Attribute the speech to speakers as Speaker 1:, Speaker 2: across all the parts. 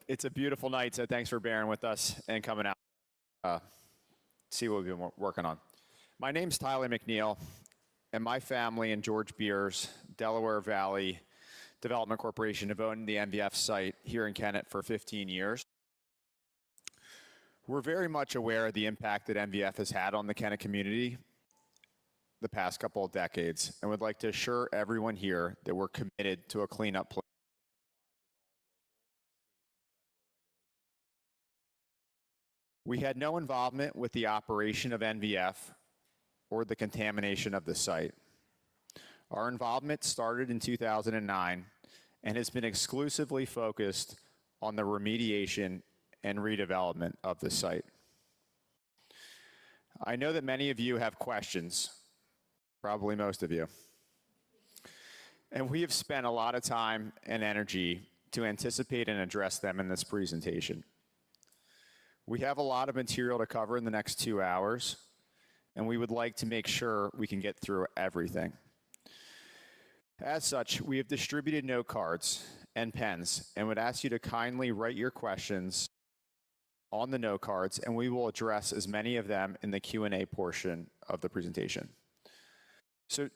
Speaker 1: It's a beautiful night, so thanks for bearing with us and coming out. See what we've been working on. My name's Tyler McNeil, and my family and George Beers, Delaware Valley Development Corporation, have owned the NVF site here in Kennett for 15 years. We're very much aware of the impact that NVF has had on the Kennett community the past couple of decades, and would like to assure everyone here that we're committed to a cleanup plan. We had no involvement with the operation of NVF or the contamination of the site. Our involvement started in 2009 and has been exclusively focused on the remediation and redevelopment of the site. I know that many of you have questions, probably most of you. And we have spent a lot of time and energy to anticipate and address them in this presentation. We have a lot of material to cover in the next 2 hours, and we would like to make sure we can get through everything. As such, we have distributed note cards and pens and would ask you to kindly write your questions on the note cards, and we will address as many of them in the Q&A portion of the presentation. So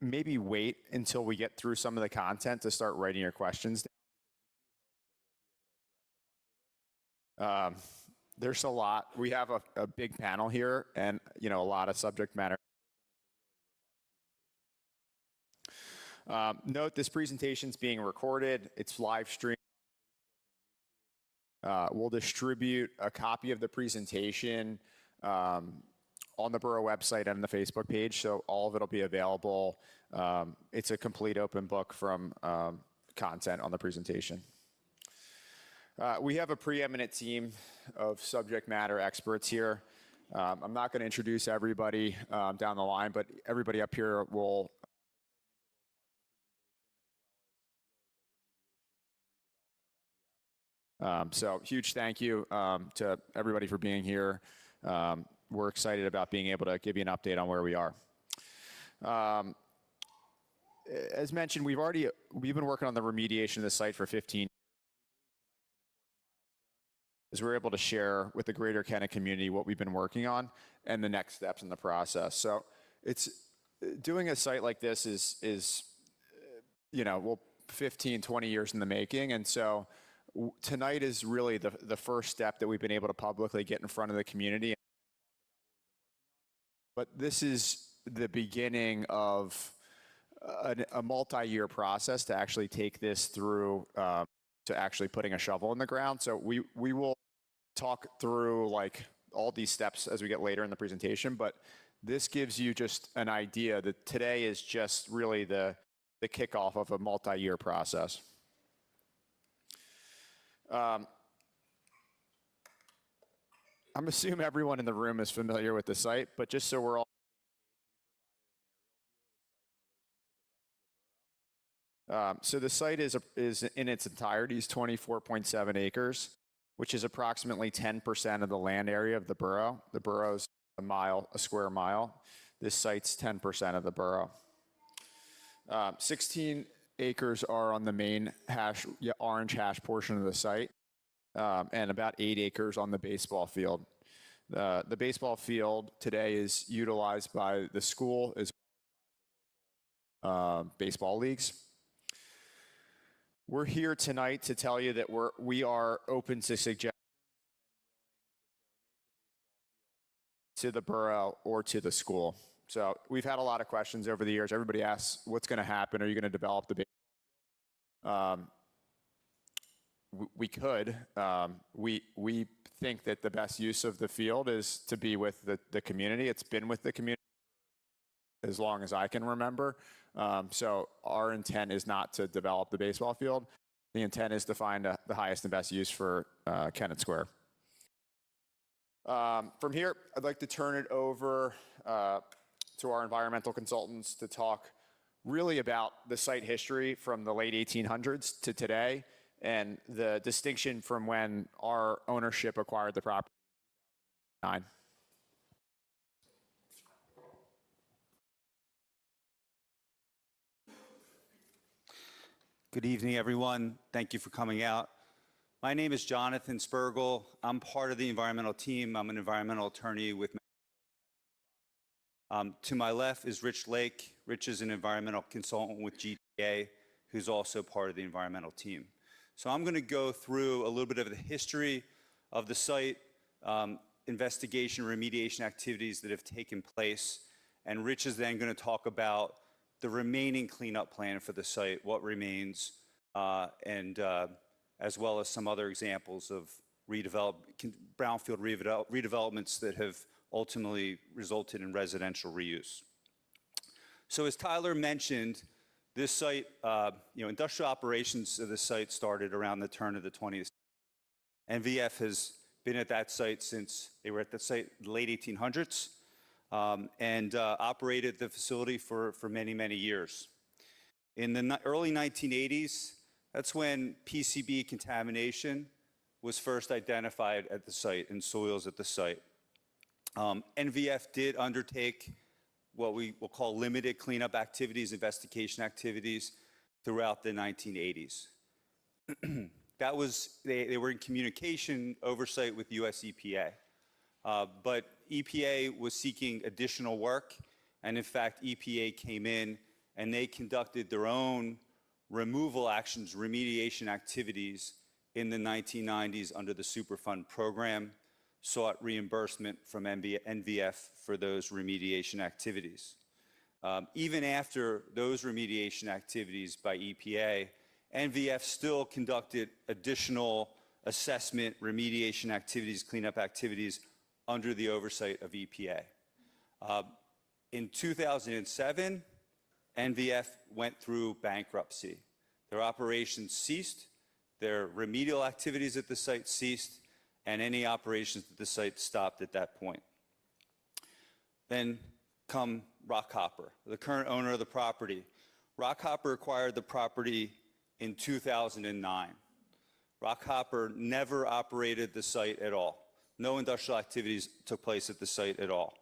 Speaker 1: maybe wait until we get through some of the content to start writing your questions down. There's a lot. We have a big panel here and a lot of subject matter. Note this presentation is being recorded. It's live streamed. We'll distribute a copy of the presentation on the Borough website and the Facebook page, so all of it will be available. It's a complete open book from content on the presentation. We have a preeminent team of subject matter experts here. I'm not going to introduce everybody down the line, but everybody up here will so huge thank you to everybody for being here. We're excited about being able to give you an update on where we are. As mentioned, we've been working on the remediation of the site for 15 years. As we're able to share with the greater Kennett community what we've been working on and the next steps in the process. So it's doing a site like this is 15, 20 years in the making. And so tonight is really the first step that we've been able to publicly get in front of the community. But this is the beginning of a multi-year process to actually take this through to actually putting a shovel in the ground. So we will talk through all these steps as we get later in the presentation, but this gives you just an idea that today is just really the kickoff of a multi-year process. I'm assuming everyone in the room is familiar with the site, but just so we're all so the site is in its entirety is 24.7 acres, which is approximately 10% of the land area of the borough. The borough's a square mile. This site's 10% of the borough. 16 acres are on the main orange hash portion of the site, and about 8 acres on the baseball field. The baseball field today is utilized by the school as well as baseball leagues. We're here tonight to tell you that we are open to suggestions to the borough or to the school. So we've had a lot of questions over the years. Everybody asks, what's going to happen? Are you going to develop the baseball field? We could. We think that the best use of the field is to be with the community. It's been with the community as long as I can remember. So our intent is not to develop the baseball field. The intent is to find the highest and best use for Kennett Square. From here, I'd like to turn it over to our environmental consultants to talk really about the site history from the late 1800s to today and the distinction from when our ownership acquired the property in 2009.
Speaker 2: Good evening, everyone. Thank you for coming out. My name is Jonathan Spergel. I'm part of the environmental team. I'm an environmental attorney with. To my left is Rich Lake. Rich is an environmental consultant with GTA, who's also part of the environmental team. So I'm going to go through a little bit of the history of the site, investigation, remediation activities that have taken place, and Rich is then going to talk about the remaining cleanup plan for the site, what remains, and as well as some other examples of brownfield redevelopments that have ultimately resulted in residential reuse. So as Tyler mentioned, this site, industrial operations of this site started around the turn of the 20th century. NVF has been at that site since they were at the site in the late 1800s and operated the facility for many, many years. In the early 1980s, that's when PCB contamination was first identified at the site, in soils at the site. NVF did undertake what we will call limited cleanup activities, investigation activities throughout the 1980s. They were in communication oversight with US EPA. But EPA was seeking additional work, and in fact, EPA came in and they conducted their own removal actions, remediation activities in the 1990s under the Superfund program, sought reimbursement from NVF for those remediation activities. Even after those remediation activities by EPA, NVF still conducted additional assessment, remediation activities, cleanup activities under the oversight of EPA. In 2007, NVF went through bankruptcy. Their operations ceased, their remedial activities at the site ceased, and any operations at the site stopped at that point. Then come Rockhopper, the current owner of the property. Rockhopper acquired the property in 2009. Rockhopper never operated the site at all. No industrial activities took place at the site at all.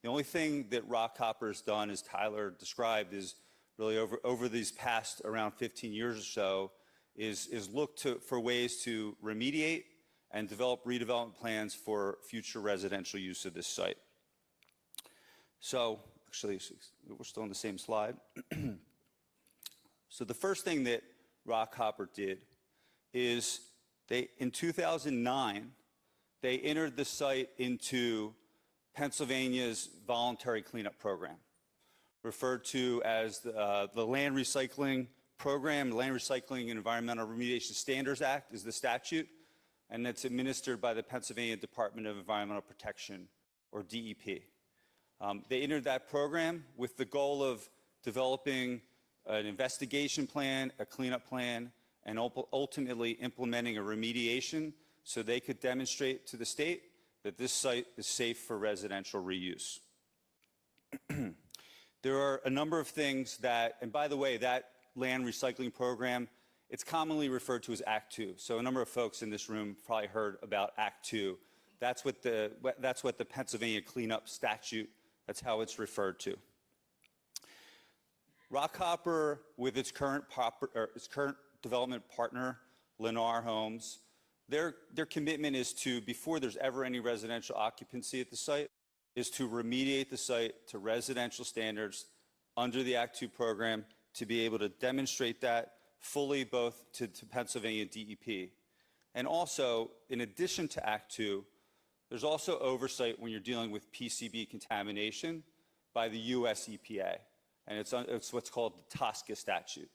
Speaker 2: The only thing that Rockhopper's done, as Tyler described, is really over these past around 15 years or so, is look for ways to remediate and develop redevelopment plans for future residential use of this site. So, actually, we're still on the same slide. So the first thing that Rockhopper did is in 2009, they entered the site into Pennsylvania's voluntary cleanup program, referred to as the Land Recycling Program. The Land Recycling and Environmental Remediation Standards Act is the statute, and it's administered by the Pennsylvania Department of Environmental Protection, or DEP. They entered that program with the goal of developing an investigation plan, a cleanup plan, and ultimately implementing a remediation so they could demonstrate to the state that this site is safe for residential reuse. There are a number of things that, and by the way, that land recycling program, it's commonly referred to as Act 2. So a number of folks in this room probably heard about Act 2. That's what the Pennsylvania cleanup statute, that's how it's referred to. Rockhopper, with its current development partner, Lennar Homes, their commitment is to, before there's ever any residential occupancy at the site, is to remediate the site to residential standards under the Act 2 program, to be able to demonstrate that fully both to Pennsylvania DEP. And also, in addition to Act 2, there's also oversight when you're dealing with PCB contamination by the US EPA. And it's what's called the TSCA statute.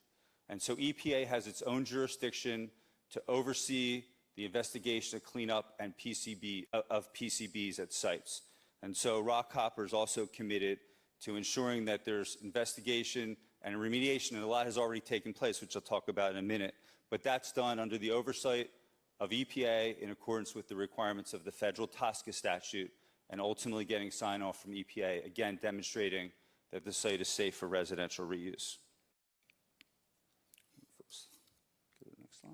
Speaker 2: And so EPA has its own jurisdiction to oversee the investigation of cleanup and PCBs at sites. And so Rockhopper is also committed to ensuring that there's investigation and remediation, and a lot has already taken place, which I'll talk about in a minute. But that's done under the oversight of EPA in accordance with the requirements of the federal TSCA statute, and ultimately getting sign-off from EPA, again demonstrating that the site is safe for residential reuse. First, go to the next slide.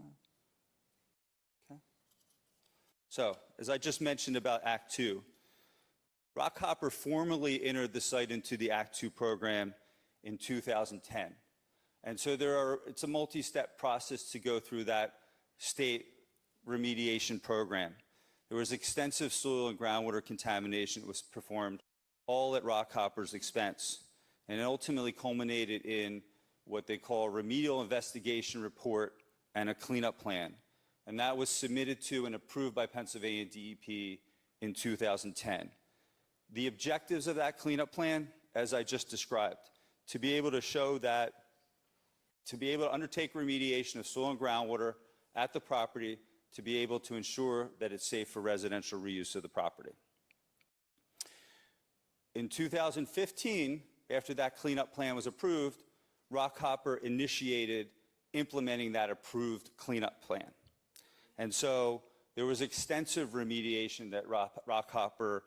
Speaker 2: Okay. So, as I just mentioned about Act 2, Rockhopper formally entered the site into the Act 2 program in 2010. And so it's a multi-step process to go through that state remediation program. There was extensive soil and groundwater contamination that was performed all at Rockhopper's expense, and it ultimately culminated in what they call a remedial investigation report and a cleanup plan. And that was submitted to and approved by Pennsylvania DEP in 2010. The objectives of that cleanup plan, as I just described, to be able to show that, to be able to undertake remediation of soil and groundwater at the property, to be able to ensure that it's safe for residential reuse of the property. In 2015, after that cleanup plan was approved, Rockhopper initiated implementing that approved cleanup plan. And so there was extensive remediation that Rockhopper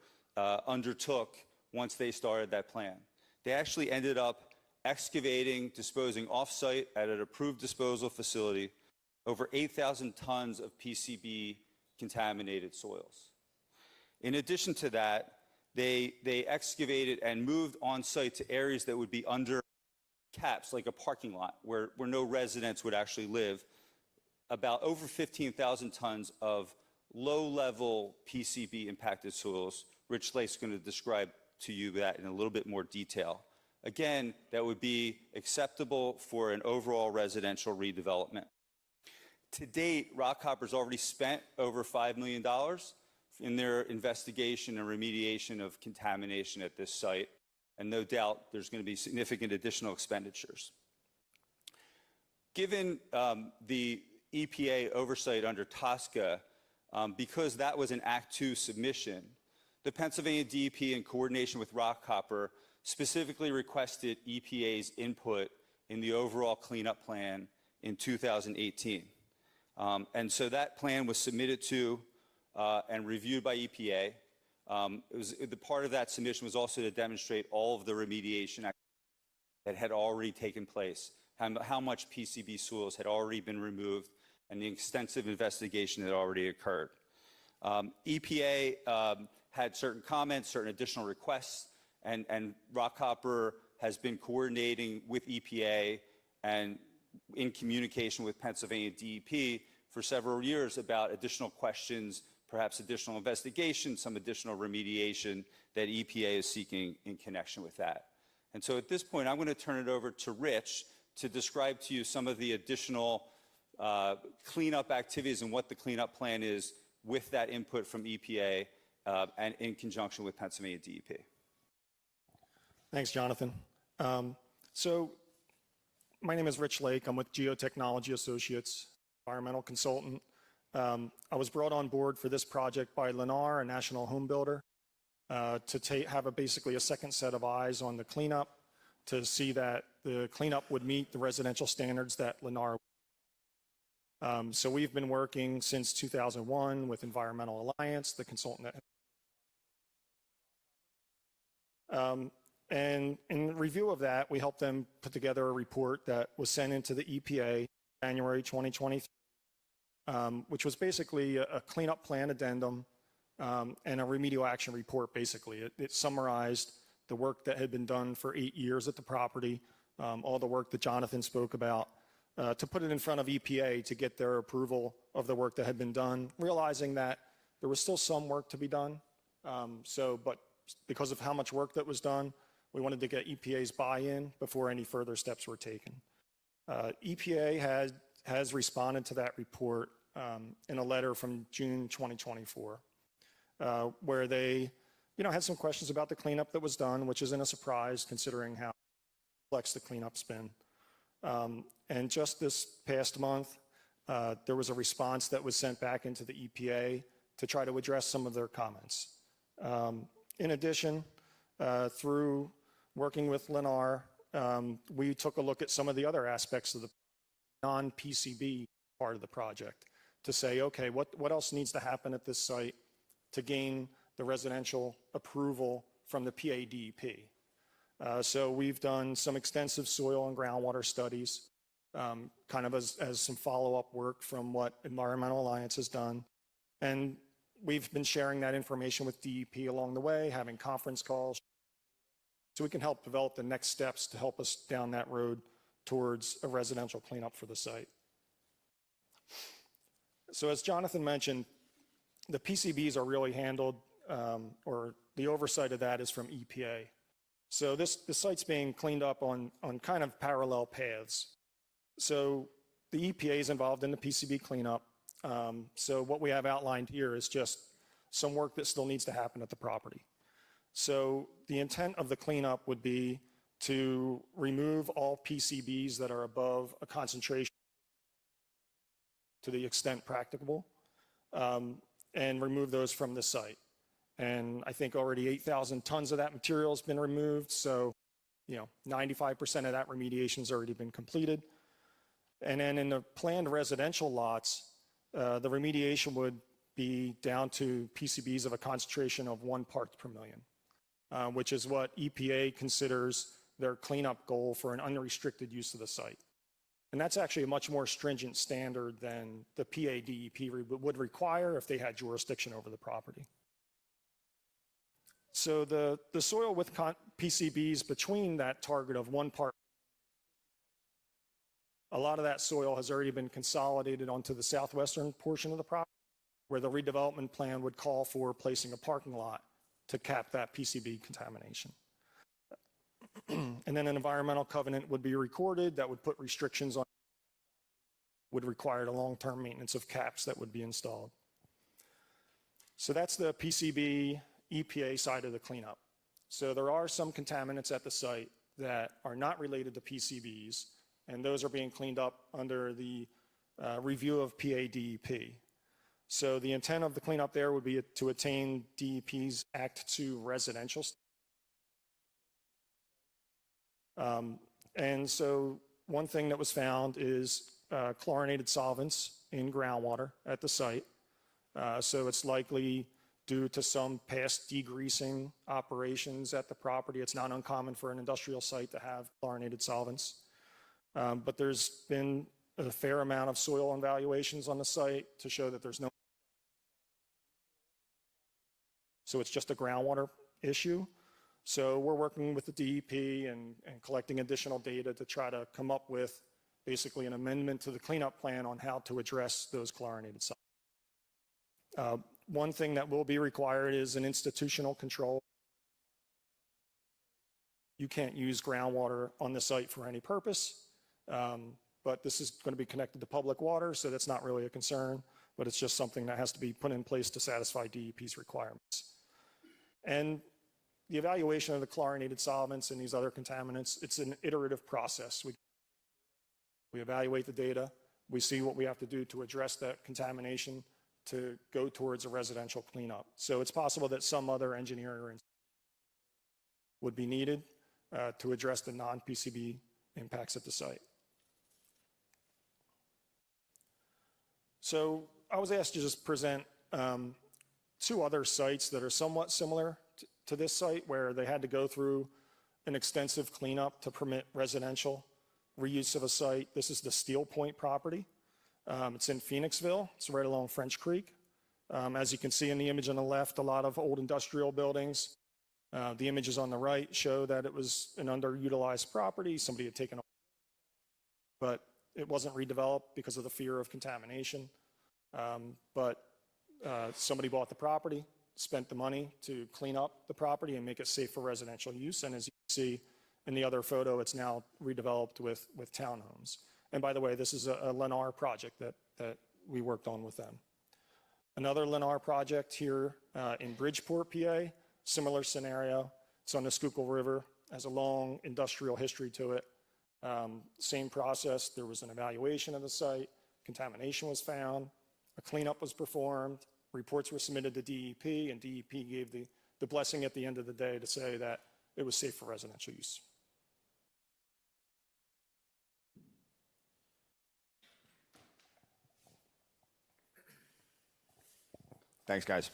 Speaker 2: undertook once they started that plan. They actually ended up excavating, disposing off-site at an approved disposal facility over 8,000 tons of PCB contaminated soils. In addition to that, they excavated and moved on-site to areas that would be under caps, like a parking lot, where no residents would actually live, about over 15,000 tons of low-level PCB impacted soils. Rich Lake's going to describe to you that in a little bit more detail. Again, that would be acceptable for an overall residential redevelopment. To date, Rockhopper's already spent over $5 million in their investigation and remediation of contamination at this site, and no doubt there's going to be significant additional expenditures. Given the EPA oversight under TSCA, because that was an Act 2 submission, the Pennsylvania DEP, in coordination with Rockhopper, specifically requested EPA's input in the overall cleanup plan in 2018. And so that plan was submitted to and reviewed by EPA. The part of that submission was also to demonstrate all of the remediation that had already taken place, how much PCB soils had already been removed, and the extensive investigation that already occurred. EPA had certain comments, certain additional requests, and Rockhopper has been coordinating with EPA and in communication with Pennsylvania DEP for several years about additional questions, perhaps additional investigation, some additional remediation that EPA is seeking in connection with that. And so at this point, I'm going to turn it over to Rich to describe to you some of the additional cleanup activities and what the cleanup plan is with that input from EPA and in conjunction with Pennsylvania DEP.
Speaker 3: Thanks, Jonathan. So my name is Rich Lake. I'm with Geotechnology Associates, environmental consultant. I was brought on board for this project by Lennar, a national home builder, to have basically a second set of eyes on the cleanup, to see that the cleanup would meet the residential standards that Lennar. So we've been working since 2001 with Environmental Alliance, the consultant that. And in review of that, we helped them put together a report that was sent into the EPA in January 2023, which was basically a cleanup plan addendum and a remedial action report, basically. It summarized the work that had been done for 8 years at the property, all the work that Jonathan spoke about, to put it in front of EPA to get their approval of the work that had been done, realizing that there was still some work to be done. But because of how much work that was done, we wanted to get EPA's buy-in before any further steps were taken. EPA has responded to that report in a letter from June 2024, where they had some questions about the cleanup that was done, which isn't a surprise considering how complex the cleanup's been. And just this past month, there was a response that was sent back into the EPA to try to address some of their comments. In addition, through working with Lennar, we took a look at some of the other aspects of the non-PCB part of the project to say, okay, what else needs to happen at this site to gain the residential approval from the PADEP? So we've done some extensive soil and groundwater studies, kind of as some follow-up work from what Environmental Alliance has done. And we've been sharing that information with DEP along the way, having conference calls, so we can help develop the next steps to help us down that road towards a residential cleanup for the site. So as Jonathan mentioned, the PCBs are really handled, or the oversight of that is from EPA. So the site's being cleaned up on kind of parallel paths. So the EPA is involved in the PCB cleanup. So what we have outlined here is just some work that still needs to happen at the property. So the intent of the cleanup would be to remove all PCBs that are above a concentration to the extent practicable, and remove those from the site. And I think already 8,000 tons of that material has been removed. So, 95% of that remediation has already been completed. And then in the planned residential lots, the remediation would be down to PCBs of a concentration of 1 part per million, which is what EPA considers their cleanup goal for an unrestricted use of the site. And that's actually a much more stringent standard than the PADEP would require if they had jurisdiction over the property. So the soil with PCBs between that target of 1 part, a lot of that soil has already been consolidated onto the southwestern portion of the property, where the redevelopment plan would call for placing a parking lot to cap that PCB contamination. And then an environmental covenant would be recorded that would put restrictions on, would require the long-term maintenance of caps that would be installed. So that's the PCB EPA side of the cleanup. So there are some contaminants at the site that are not related to PCBs, and those are being cleaned up under the review of PADEP. So the intent of the cleanup there would be to attain DEP's Act 2 residential. And so one thing that was found is chlorinated solvents in groundwater at the site. So it's likely due to some past degreasing operations at the property. It's not uncommon for an industrial site to have chlorinated solvents. But there's been a fair amount of soil evaluations on the site to show that there's no. So it's just a groundwater issue. So we're working with the DEP and collecting additional data to try to come up with basically an amendment to the cleanup plan on how to address those chlorinated solvents. One thing that will be required is an institutional control. You can't use groundwater on the site for any purpose, but this is going to be connected to public water, so that's not really a concern, but it's just something that has to be put in place to satisfy DEP's requirements. And the evaluation of the chlorinated solvents and these other contaminants, it's an iterative process. We evaluate the data, we see what we have to do to address that contamination to go towards a residential cleanup. So it's possible that some other engineering would be needed to address the non-PCB impacts at the site. So I was asked to just present 2 other sites that are somewhat similar to this site, where they had to go through an extensive cleanup to permit residential reuse of a site. This is the Steel Point property. It's in Phoenixville. It's right along French Creek. As you can see in the image on the left, a lot of old industrial buildings. The images on the right show that it was an underutilized property. Somebody had taken, but it wasn't redeveloped because of the fear of contamination. But somebody bought the property, spent the money to clean up the property and make it safe for residential use. And as you can see in the other photo, it's now redeveloped with townhomes. And by the way, this is a Lennar project that we worked on with them. Another Lennar project here in Bridgeport, PA, similar scenario. It's on the Schuylkill River, has a long industrial history to it. Same process, there was an evaluation of the site, contamination was found, a cleanup was performed, reports were submitted to DEP, and DEP gave the blessing at the end of the day to say that it was safe for residential use.
Speaker 1: Thanks, guys.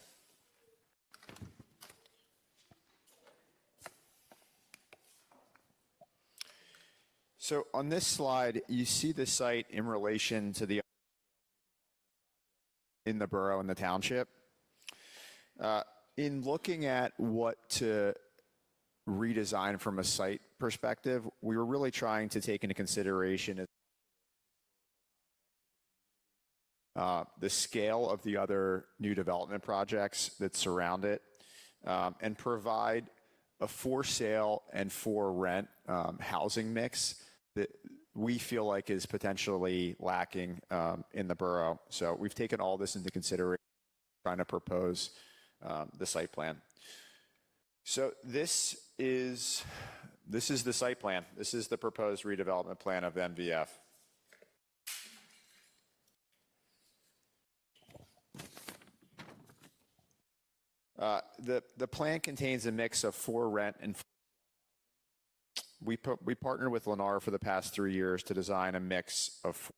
Speaker 1: So on this slide, you see the site in relation to the in the borough and the township. In looking at what to redesign from a site perspective, we were really trying to take into consideration the scale of the other new development projects that surround it, and provide a for sale and for rent housing mix that we feel like is potentially lacking in the borough. So we've taken all this into consideration, trying to propose the site plan. So this is the site plan. This is the proposed redevelopment plan of NVF. The plan contains a mix of for rent and we partnered with Lennar for the past 3 years to design a mix of.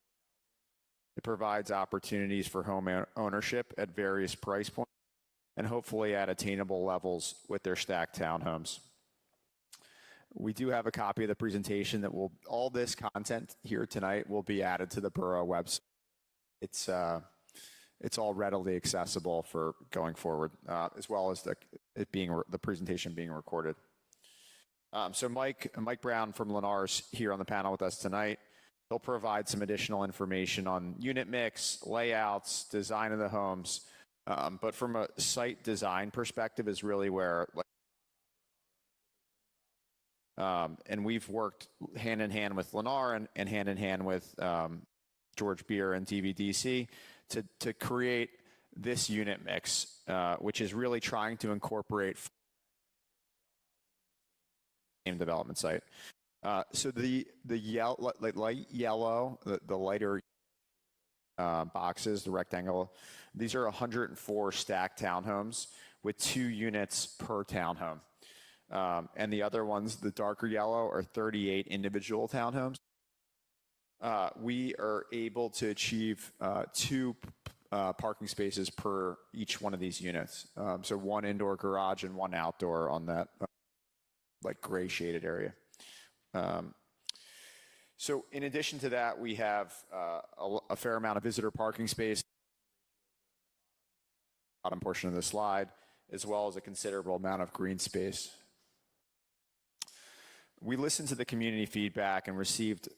Speaker 1: It provides opportunities for home ownership at various price points and hopefully at attainable levels with their stacked townhomes. We do have a copy of the presentation that will, all this content here tonight will be added to the Borough website. It's all readily accessible for going forward, as well as the presentation being recorded. So Mike Brown from Lennar is here on the panel with us tonight. He'll provide some additional information on unit mix, layouts, design of the homes, but from a site design perspective is really where, and we've worked hand in hand with Lennar and hand in hand with George Beer and DVDC to create this unit mix, which is really trying to incorporate same development site. So the light yellow, the lighter boxes, the rectangle, these are 104 stacked townhomes with 2 units per townhome. And the other ones, the darker yellow, are 38 individual townhomes. We are able to achieve 2 parking spaces per each one of these units. So 1 indoor garage and 1 outdoor on that like gray shaded area. So in addition to that, we have a fair amount of visitor parking space, bottom portion of the slide, as well as a considerable amount of green space. We listened to the community feedback and received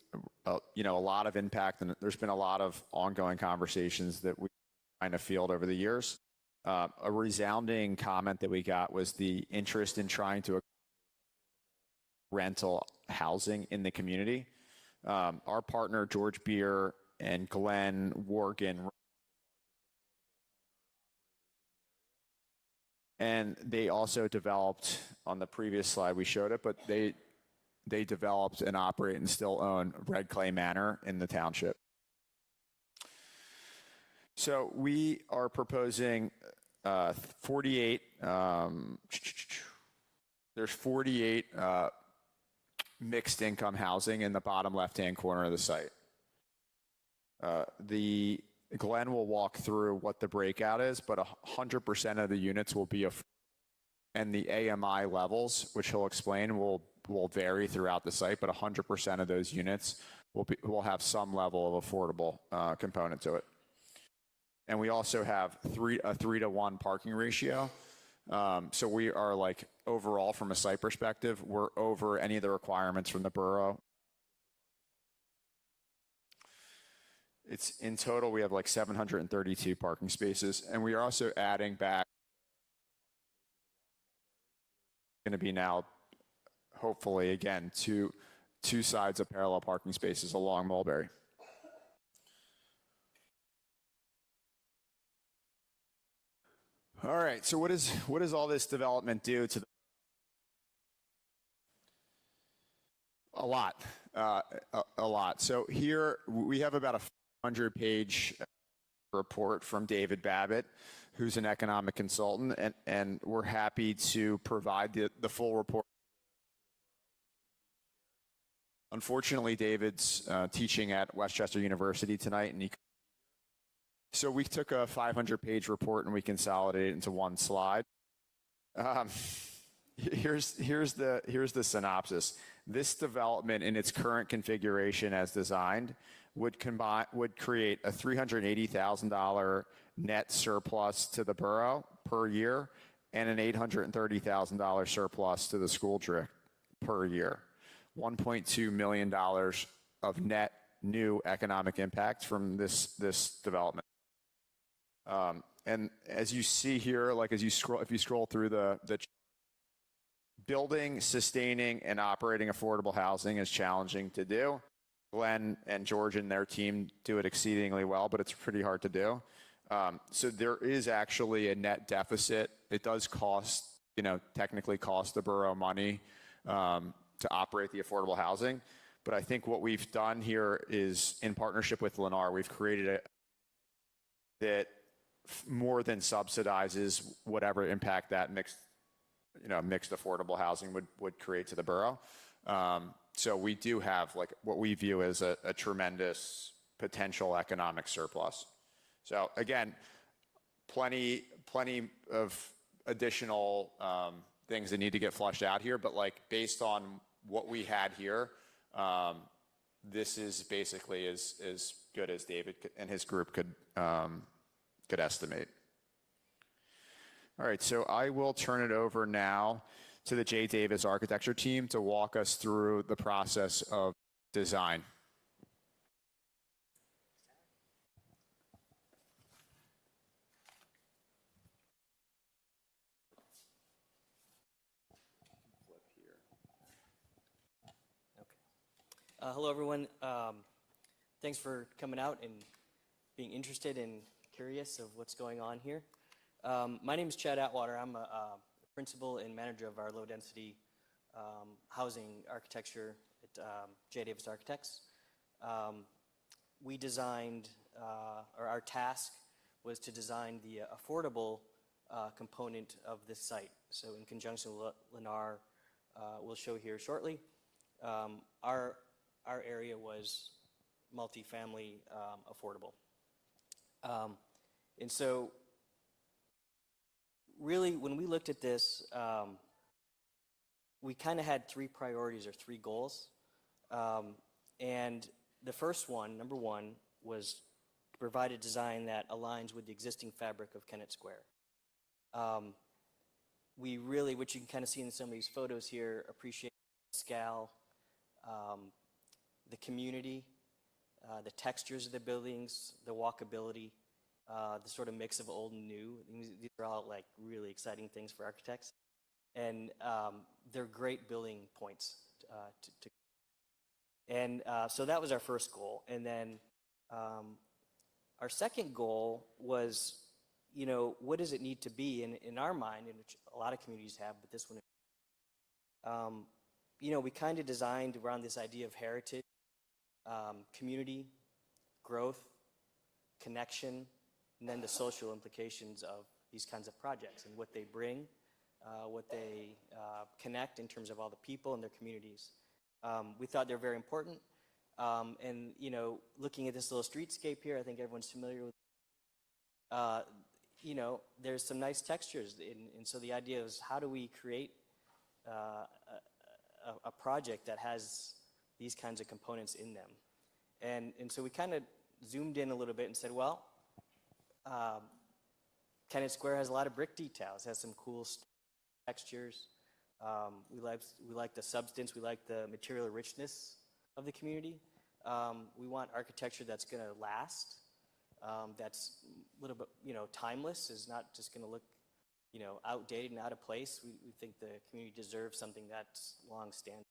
Speaker 1: a lot of impact, and there's been a lot of ongoing conversations that we kind of field over the years. A resounding comment that we got was the interest in trying to rental housing in the community. Our partner, George Beer and Glenn Worgan, and they also developed, on the previous slide we showed it, but they developed and operate and still own Red Clay Manor in the township. So we are proposing 48, there's 48 mixed income housing in the bottom left-hand corner of the site. Glenn will walk through what the breakout is, but 100% of the units will be and the AMI levels, which he'll explain, will vary throughout the site, but 100% of those units will have some level of affordable component to it. And we also have a 3-to-1 parking ratio. So we are like overall from a site perspective, we're over any of the requirements from the borough. It's in total, we have like 732 parking spaces, and we are also adding back, going to be now, hopefully again, two sides of parallel parking spaces along Mulberry. All right, so what does all this development do to a lot? A lot. So here we have about a 100-page report from David Babbitt, who's an economic consultant, and we're happy to provide the full report. Unfortunately, David's teaching at Westchester University tonight, and so we took a 500-page report and we consolidated it into one slide. Here's the synopsis. This development in its current configuration as designed would create a $380,000 net surplus to the borough per year and an $830,000 surplus to the school district per year. $1.2 million of net new economic impact from this development. And as you see here, like as you scroll, if you scroll through the building, sustaining, and operating affordable housing is challenging to do. Glenn and George and their team do it exceedingly well, but it's pretty hard to do. So there is actually a net deficit. It does cost, technically cost the borough money to operate the affordable housing. But I think what we've done here is, in partnership with Lennar, we've created a that more than subsidizes whatever impact that mixed affordable housing would create to the borough. So we do have like what we view as a tremendous potential economic surplus. So again, plenty of additional things that need to get flushed out here, but like based on what we had here, this is basically as good as David and his group could estimate. All right, so I will turn it over now to the J. Davis architecture team to walk us through the process of design.
Speaker 4: Hello, everyone. Thanks for coming out and being interested and curious of what's going on here. My name is Chad Atwater. I'm a principal and manager of our low-density housing architecture at J. Davis Architects. We designed, or our task was to design the affordable component of this site. So in conjunction with Lennar, we'll show here shortly. Our area was multifamily affordable. And so really, when we looked at this, we kind of had three priorities or three goals. And the first one, number one, was to provide a design that aligns with the existing fabric of Kennett Square. We really, which you can kind of see in some of these photos here, appreciate the scale, the community, the textures of the buildings, the walkability, the sort of mix of old and new. These are all like really exciting things for architects. And they're great building points. So that was our first goal. And then our second goal was, what does it need to be in our mind, in which a lot of communities have, but this one, we kind of designed around this idea of heritage, community, growth, connection, and then the social implications of these kinds of projects and what they bring, what they connect in terms of all the people and their communities. We thought they're very important. And, looking at this little streetscape here, I think everyone's familiar with, there's some nice textures. And so the idea is, how do we create a project that has these kinds of components in them? And so we kind of zoomed in a little bit and said, well, Kennett Square has a lot of brick details, has some cool textures. We like the substance, we like the material richness of the community. We want architecture that's going to last, that's a little bit, timeless, is not just going to look, outdated and out of place. We think the community deserves something that's long-standing.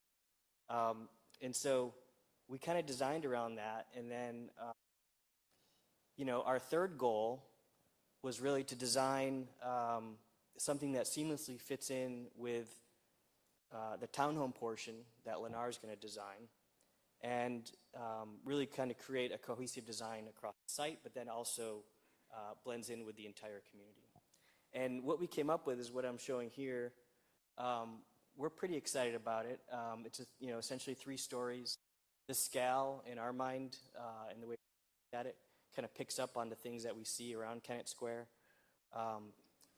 Speaker 4: And so we kind of designed around that. And then, our third goal was really to design something that seamlessly fits in with the townhome portion that Lennar is going to design, and really kind of create a cohesive design across the site, but then also blends in with the entire community. And what we came up with is what I'm showing here. We're pretty excited about it. It's essentially 3 stories. The scale, in our mind, and the way we look at it, kind of picks up on the things that we see around Kennett Square.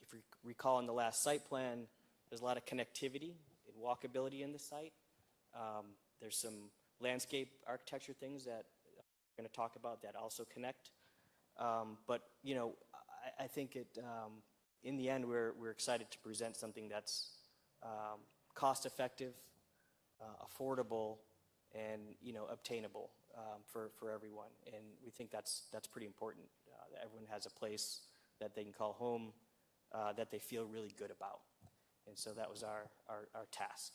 Speaker 4: If you recall in the last site plan, there's a lot of connectivity and walkability in the site. There's some landscape architecture things that we're going to talk about that also connect. But I think in the end, we're excited to present something that's cost-effective, affordable, and obtainable for everyone. And we think that's pretty important, that everyone has a place that they can call home, that they feel really good about. And so that was our task.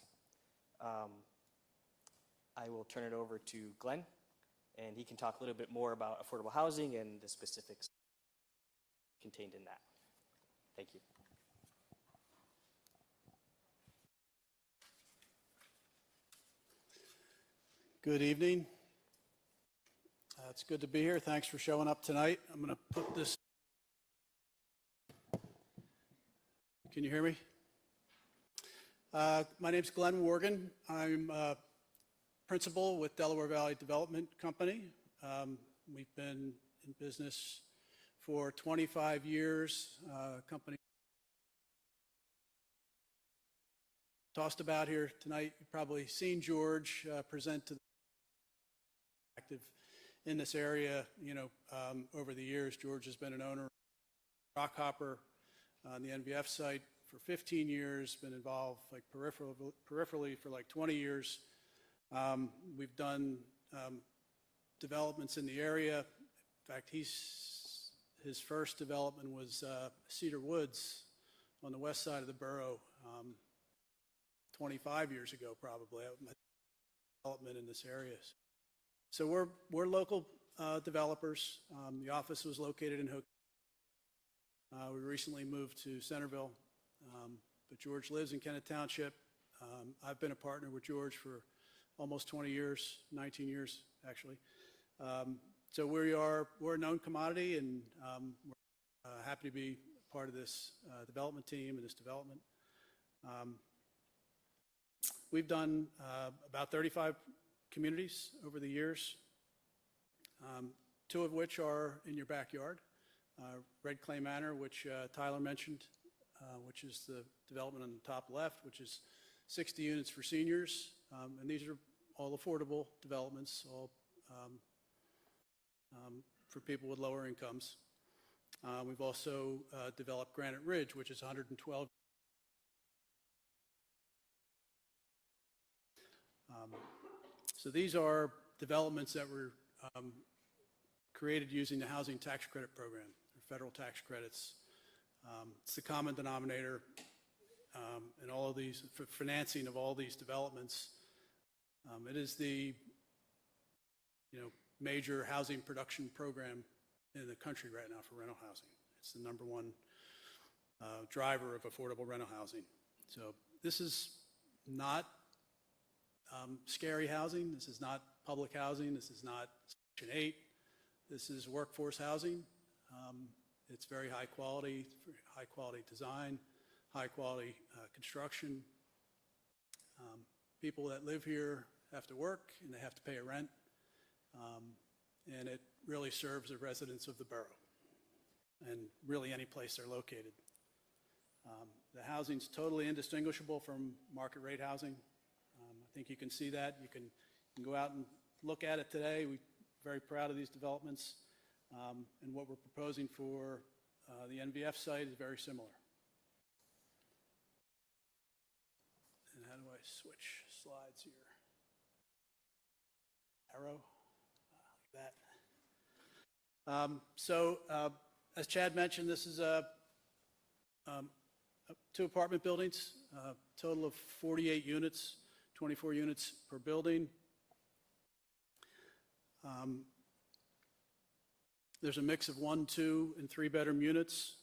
Speaker 4: I will turn it over to Glenn, and he can talk a little bit more about affordable housing and the specifics contained in that. Thank you.
Speaker 5: Good evening. It's good to be here. Thanks for showing up tonight. I'm going to put this. Can you hear me? My name's Glenn Worgan. I'm principal with Delaware Valley Development Company. We've been in business for 25 years. Company tossed about here tonight. You've probably seen George present to the active in this area. Over the years, George has been an owner of Rockhopper on the NVF site for 15 years, been involved like peripherally for like 20 years. We've done developments in the area. In fact, his first development was Cedar Woods on the west side of the borough 25 years ago, probably, development in this area. So we're local developers. The office was located in Hook. We recently moved to Centerville, but George lives in Kennett Township. I've been a partner with George for almost 20 years, 19 years actually. So we're a known commodity, and we're happy to be part of this development team and this development. We've done about 35 communities over the years, 2 of which are in your backyard. Red Clay Manor, which Tyler mentioned, which is the development on the top left, which is 60 units for seniors. And these are all affordable developments, all for people with lower incomes. We've also developed Granite Ridge, which is 112. So these are developments that were created using the housing tax credit program, or federal tax credits. It's the common denominator in all of these, for financing of all these developments. It is the major housing production program in the country right now for rental housing. It's the number one driver of affordable rental housing. So this is not scary housing. This is not public housing. This is not Section 8. This is workforce housing. It's very high quality design, high quality construction. People that live here have to work and they have to pay a rent. And it really serves the residents of the borough and really any place they're located. The housing's totally indistinguishable from market rate housing. I think you can see that. You can go out and look at it today. We're very proud of these developments. And what we're proposing for the NVF site is very similar. And how do I switch slides here? Arrow, like that. As Chad mentioned, this is 2 apartment buildings, total of 48 units, 24 units per building. There's a mix of 1, 2, and 3 bedroom units,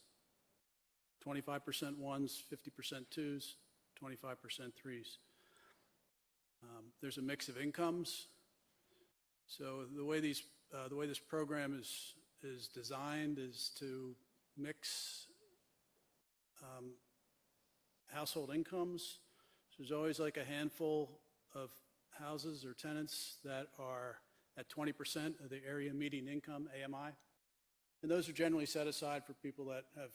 Speaker 5: 25% ones, 50% twos, 25% threes. There's a mix of incomes. So the way this program is designed is to mix household incomes. So there's always like a handful of houses or tenants that are at 20% of the area median income, AMI. And those are generally set aside for people that have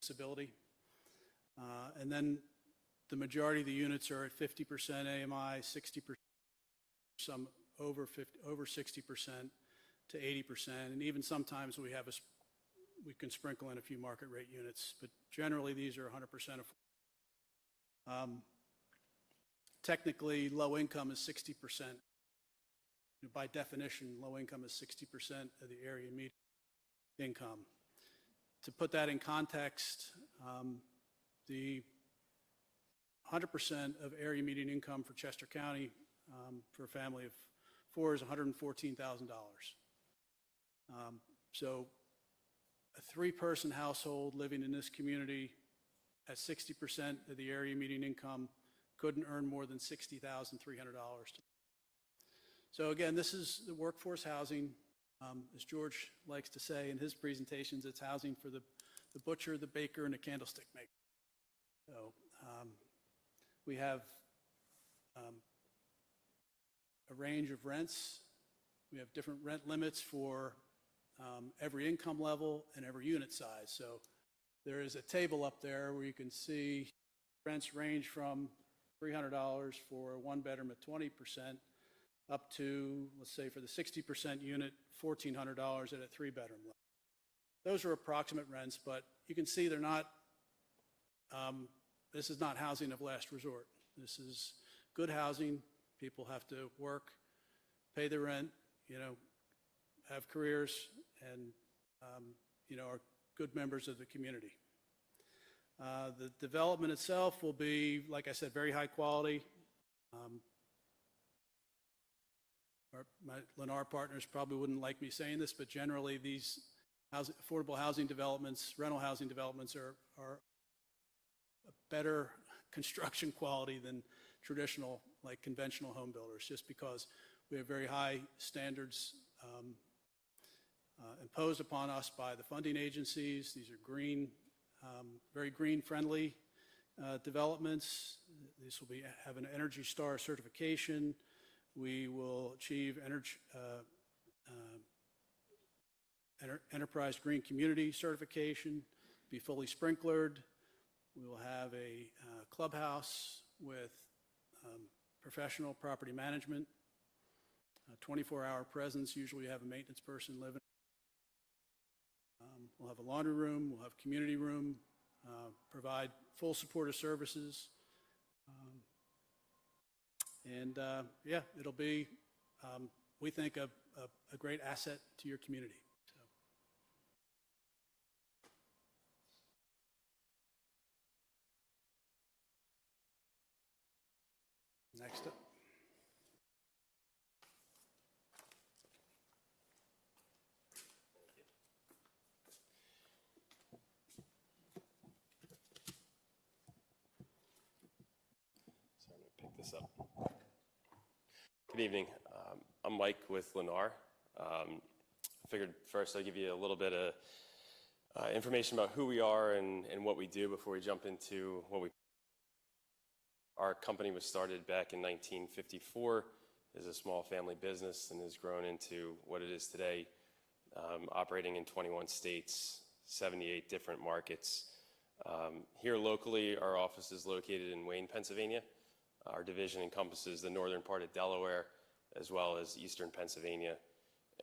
Speaker 5: disability. And then the majority of the units are at 50% AMI, 60%, some over 60% to 80%. And even sometimes we can sprinkle in a few market rate units, but generally these are 100% affordable. Technically, low income is 60%. By definition, low income is 60% of the area median income. To put that in context, the 100% of area median income for Chester County for a family of 4 is $114,000. So a 3-person household living in this community at 60% of the area median income couldn't earn more than $60,300. So again, this is the workforce housing. As George likes to say in his presentations, it's housing for the butcher, the baker, and the candlestick maker. So we have a range of rents. We have different rent limits for every income level and every unit size. So there is a table up there where you can see rents range from $300 for a 1-bedroom at 20% up to, let's say for the 60% unit, $1,400 at a 3-bedroom level. Those are approximate rents, but you can see they're not, this is not housing of last resort. This is good housing. People have to work, pay the rent, have careers, and, are good members of the community. The development itself will be, like I said, very high quality. My Lennar partners probably wouldn't like me saying this, but generally these affordable housing developments, rental housing developments are a better construction quality than traditional, like conventional home builders, just because we have very high standards imposed upon us by the funding agencies. These are green, very green-friendly developments. This will have an Energy Star certification. We will achieve Enterprise Green Community certification, be fully sprinklered. We will have a clubhouse with professional property management, 24-hour presence. Usually we have a maintenance person living. We'll have a laundry room. We'll have community room, provide full supportive services. Yeah, it'll be, we think, a great asset to your community. So. Next up.
Speaker 6: So I'm going to pick this up. Good evening. I'm Mike with Lennar. I figured first I'd give you a little bit of information about who we are and what we do before we jump into what we. Our company was started back in 1954 as a small family business and has grown into what it is today, operating in 21 states, 78 different markets. Here locally, our office is located in Wayne, Pennsylvania. Our division encompasses the northern part of Delaware as well as eastern Pennsylvania,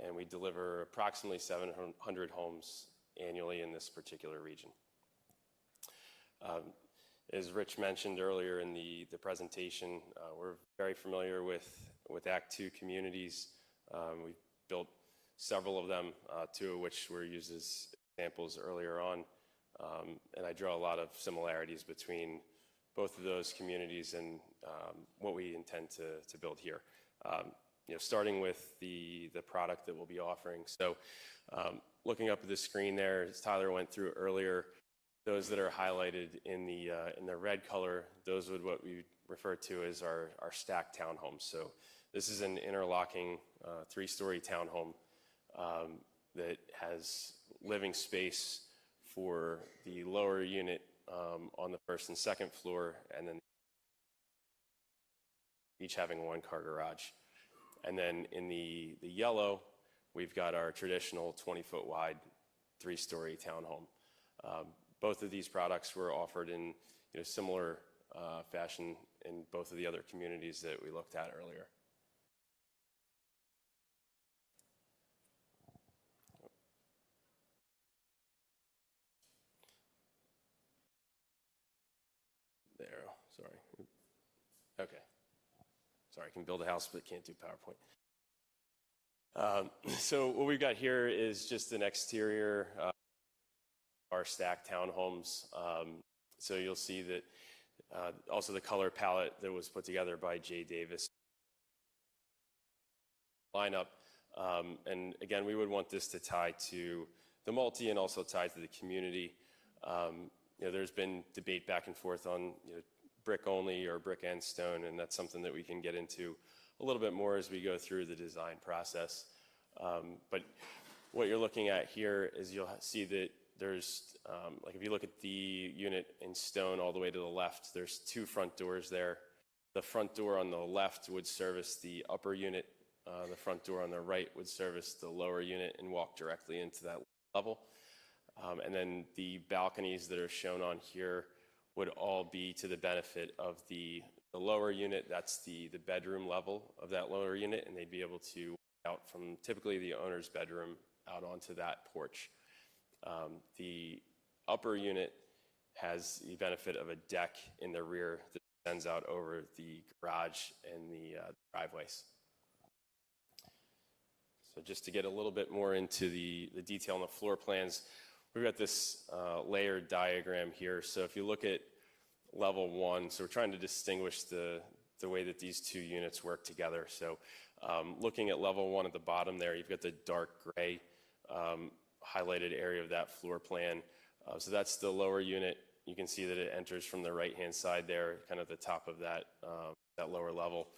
Speaker 6: and we deliver approximately 700 homes annually in this particular region. As Rich mentioned earlier in the presentation, we're very familiar with Act 2 communities. We've built several of them, 2 of which were used as examples earlier on, and I draw a lot of similarities between both of those communities and what we intend to build here. Starting with the product that we'll be offering. So looking up at the screen there, as Tyler went through earlier, those that are highlighted in the red color, those would what we refer to as our stacked townhomes. So this is an interlocking 3-story townhome that has living space for the lower unit on the first and second floor, and then each having a 1-car garage. And then in the yellow, we've got our traditional 20-foot wide 3-story townhome. Both of these products were offered in similar fashion in both of the other communities that we looked at earlier. There, sorry. Okay. Sorry, I can build a house but can't do PowerPoint. So what we've got here is just an exterior our stacked townhomes. So you'll see that also the color palette that was put together by Jay Davis lineup. And again, we would want this to tie to the multi and also tie to the community. There's been debate back and forth on brick only or brick and stone, and that's something that we can get into a little bit more as we go through the design process. But what you're looking at here is you'll see that there's, like if you look at the unit in stone all the way to the left, there's 2 front doors there. The front door on the left would service the upper unit. The front door on the right would service the lower unit and walk directly into that level. And then the balconies that are shown on here would all be to the benefit of the lower unit. That's the bedroom level of that lower unit, and they'd be able to walk out from typically the owner's bedroom out onto that porch. The upper unit has the benefit of a deck in the rear that extends out over the garage and the driveways. So just to get a little bit more into the detail on the floor plans, we've got this layered diagram here. So if you look at level 1, so we're trying to distinguish the way that these 2 units work together. So looking at level 1 at the bottom there, you've got the dark gray highlighted area of that floor plan. So that's the lower unit. You can see that it enters from the right-hand side there, kind of the top of that lower level.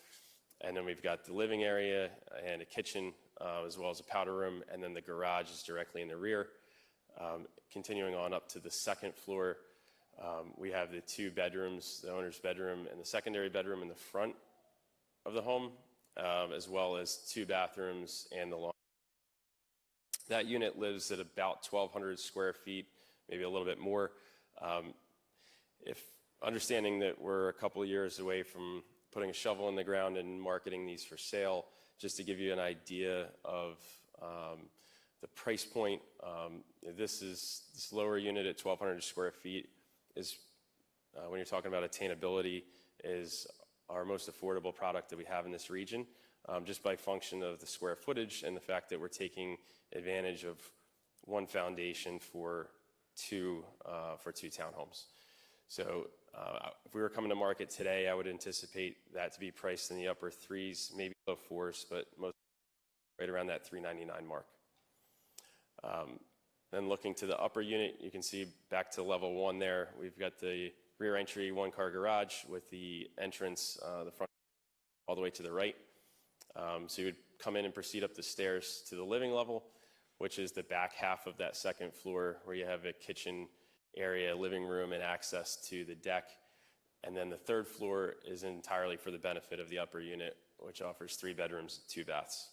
Speaker 6: And then we've got the living area and a kitchen, as well as a powder room, and then the garage is directly in the rear. Continuing on up to the second floor, we have the 2 bedrooms, the owner's bedroom and the secondary bedroom in the front of the home, as well as 2 bathrooms and the laundry. That unit lives at about 1,200 square feet, maybe a little bit more. If understanding that we're a couple of years away from putting a shovel in the ground and marketing these for sale, just to give you an idea of the price point, this lower unit at 1,200 square feet is, when you're talking about attainability, is our most affordable product that we have in this region, just by function of the square footage and the fact that we're taking advantage of 1 foundation for 2 townhomes. So if we were coming to market today, I would anticipate that to be priced in the upper 3s, maybe low 4s, but most right around that $399 mark. Then looking to the upper unit, you can see back to level 1 there, we've got the rear entry 1-car garage with the entrance, the front all the way to the right. So you would come in and proceed up the stairs to the living level, which is the back half of that second floor where you have a kitchen area, living room, and access to the deck. And then the 3rd floor is entirely for the benefit of the upper unit, which offers 3 bedrooms and 2 baths.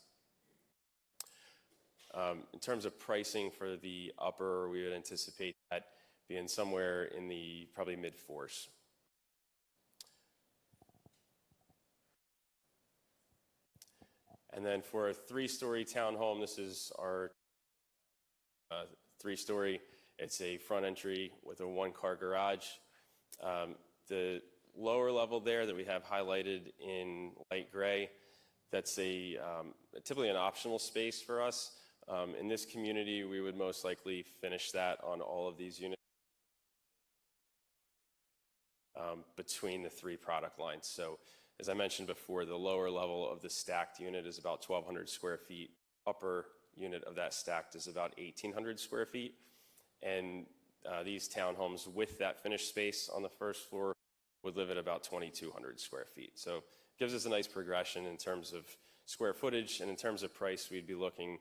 Speaker 6: In terms of pricing for the upper, we would anticipate that being somewhere in the probably mid-4s. And then for a 3-story townhome, this is our 3-story. It's a front entry with a 1-car garage. The lower level there that we have highlighted in light gray, that's typically an optional space for us. In this community, we would most likely finish that on all of these units between the 3 product lines. So as I mentioned before, the lower level of the stacked unit is about 1,200 square feet. Upper unit of that stacked is about 1,800 square feet. And these townhomes with that finished space on the 1st floor would live at about 2,200 square feet. So it gives us a nice progression in terms of square footage, and in terms of price, we'd be looking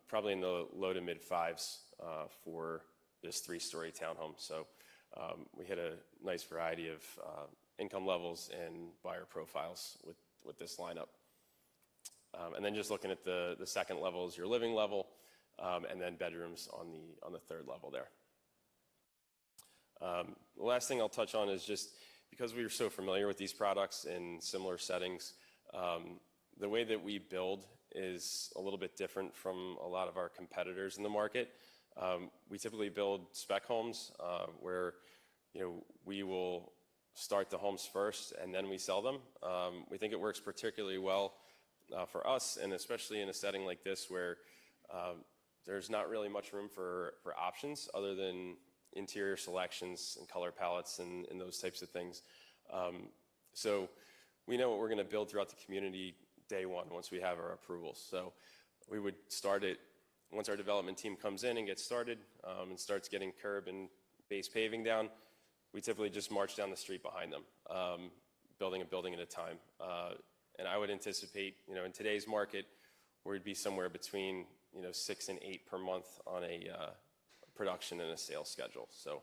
Speaker 6: probably in the low to mid 5s for this 3-story townhome. So we hit a nice variety of income levels and buyer profiles with this lineup. And then just looking at the second level is your living level, and then bedrooms on the 3rd level there. The last thing I'll touch on is just because we are so familiar with these products in similar settings, the way that we build is a little bit different from a lot of our competitors in the market. We typically build spec homes where we will start the homes first and then we sell them. We think it works particularly well for us, and especially in a setting like this where there's not really much room for options other than interior selections and color palettes and those types of things. So we know what we're going to build throughout the community day one once we have our approvals. So we would start it once our development team comes in and gets started and starts getting curb and base paving down. We typically just march down the street behind them, building a building at a time. And I would anticipate, in today's market, we'd be somewhere between 6 and 8 per month on a production and a sales schedule. So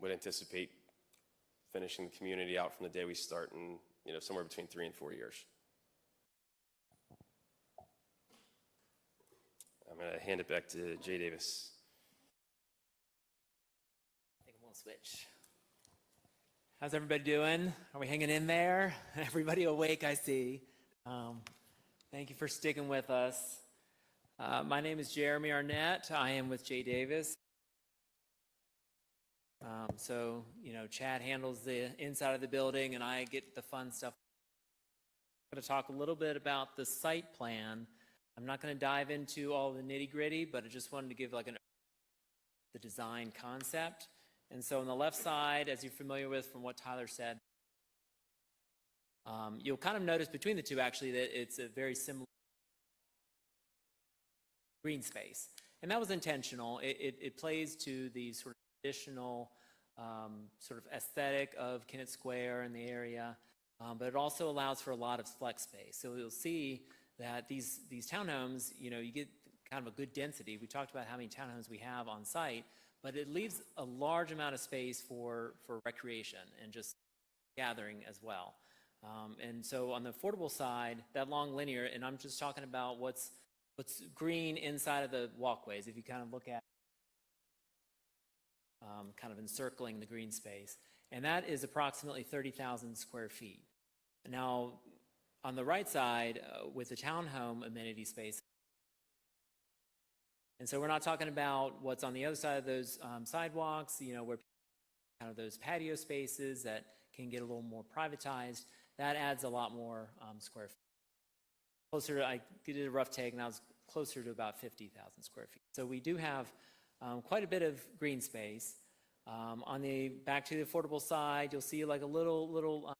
Speaker 6: would anticipate finishing the community out from the day we start in somewhere between 3 and 4 years. I'm going to hand it back to Jay Davis.
Speaker 7: I think I'm going to switch. How's everybody doing? Are we hanging in there? Everybody awake, I see. Thank you for sticking with us. My name is Jeremy Arnett. I am with Jay Davis. So, Chad handles the inside of the building and I get the fun stuff. I'm going to talk a little bit about the site plan. I'm not going to dive into all the nitty-gritty, but I just wanted to give the design concept. And so on the left side, as you're familiar with from what Tyler said, you'll kind of notice between the two actually that it's a very similar green space. And that was intentional. It plays to the sort of traditional sort of aesthetic of Kennett Square and the area, but it also allows for a lot of flex space. So you'll see that these townhomes, you get kind of a good density. We talked about how many townhomes we have on site, but it leaves a large amount of space for recreation and just gathering as well. And so on the affordable side, that long linear, and I'm just talking about what's green inside of the walkways. If you kind of look at kind of encircling the green space, and that is approximately 30,000 square feet. Now, on the right side, with the townhome amenity space, and so we're not talking about what's on the other side of those sidewalks, where kind of those patio spaces that can get a little more privatized. That adds a lot more square feet. Closer to, I did a rough take, and that was closer to about 50,000 square feet. So we do have quite a bit of green space. Back to the affordable side, you'll see like a little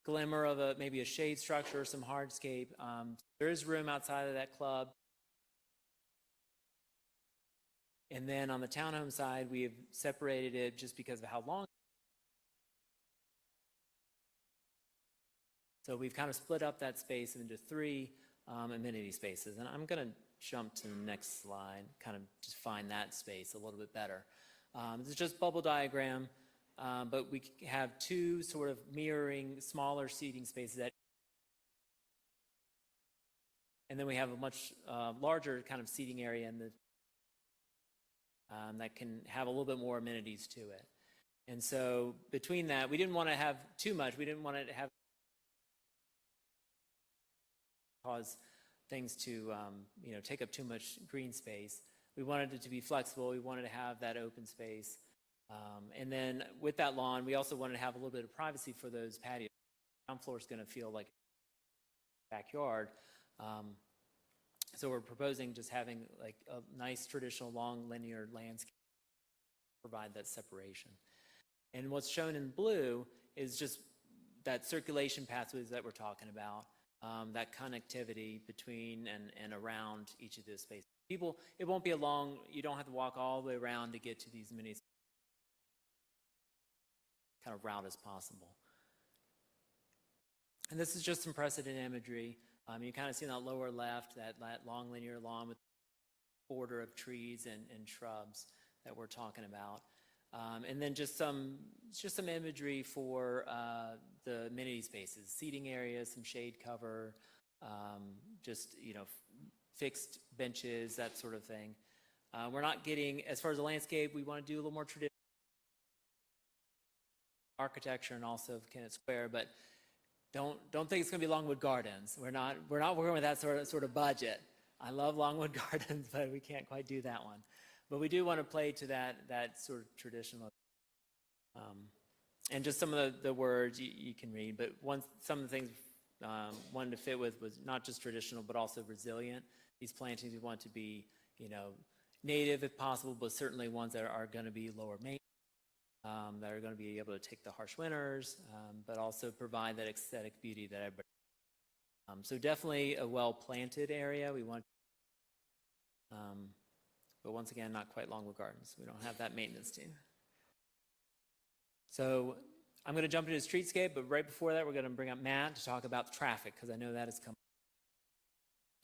Speaker 7: glimmer of maybe a shade structure, some hardscape. There is room outside of that club. And then on the townhome side, we have separated it just because of how long. So we've kind of split up that space into 3 amenity spaces. And I'm going to jump to the next slide, kind of just find that space a little bit better. This is just bubble diagram, but we have 2 sort of mirroring smaller seating spaces. And then we have a much larger kind of seating area in the that can have a little bit more amenities to it. And so between that, we didn't want to have too much. We didn't want it to have cause things to take up too much green space. We wanted it to be flexible. We wanted to have that open space. And then with that lawn, we also wanted to have a little bit of privacy for those patios. The ground floor is going to feel like a backyard. So we're proposing just having like a nice traditional long linear landscape to provide that separation. And what's shown in blue is just that circulation pathways that we're talking about, that connectivity between and around each of those spaces. People, it won't be a long, you don't have to walk all the way around to get to these many kind of route as possible. And this is just some precedent imagery. You kind of see in that lower left, that long linear lawn with a border of trees and shrubs that we're talking about. And then just some imagery for the amenity spaces, seating areas, some shade cover, just, fixed benches, that sort of thing. We're not getting, as far as the landscape, we want to do a little more traditional architecture and also of Kennett Square, but don't think it's going to be Longwood Gardens. We're not working with that sort of budget. I love Longwood Gardens, but we can't quite do that one. But we do want to play to that sort of traditional. And just some of the words you can read, but some of the things wanted to fit with was not just traditional, but also resilient. These plantings we want to be, native if possible, but certainly ones that are going to be lower maintenance, that are going to be able to take the harsh winters, but also provide that aesthetic beauty that everybody. So definitely a well-planted area. We want, but once again, not quite Longwood Gardens. We don't have that maintenance team. So I'm going to jump into the streetscape, but right before that, we're going to bring up Matt to talk about traffic, because I know that is coming.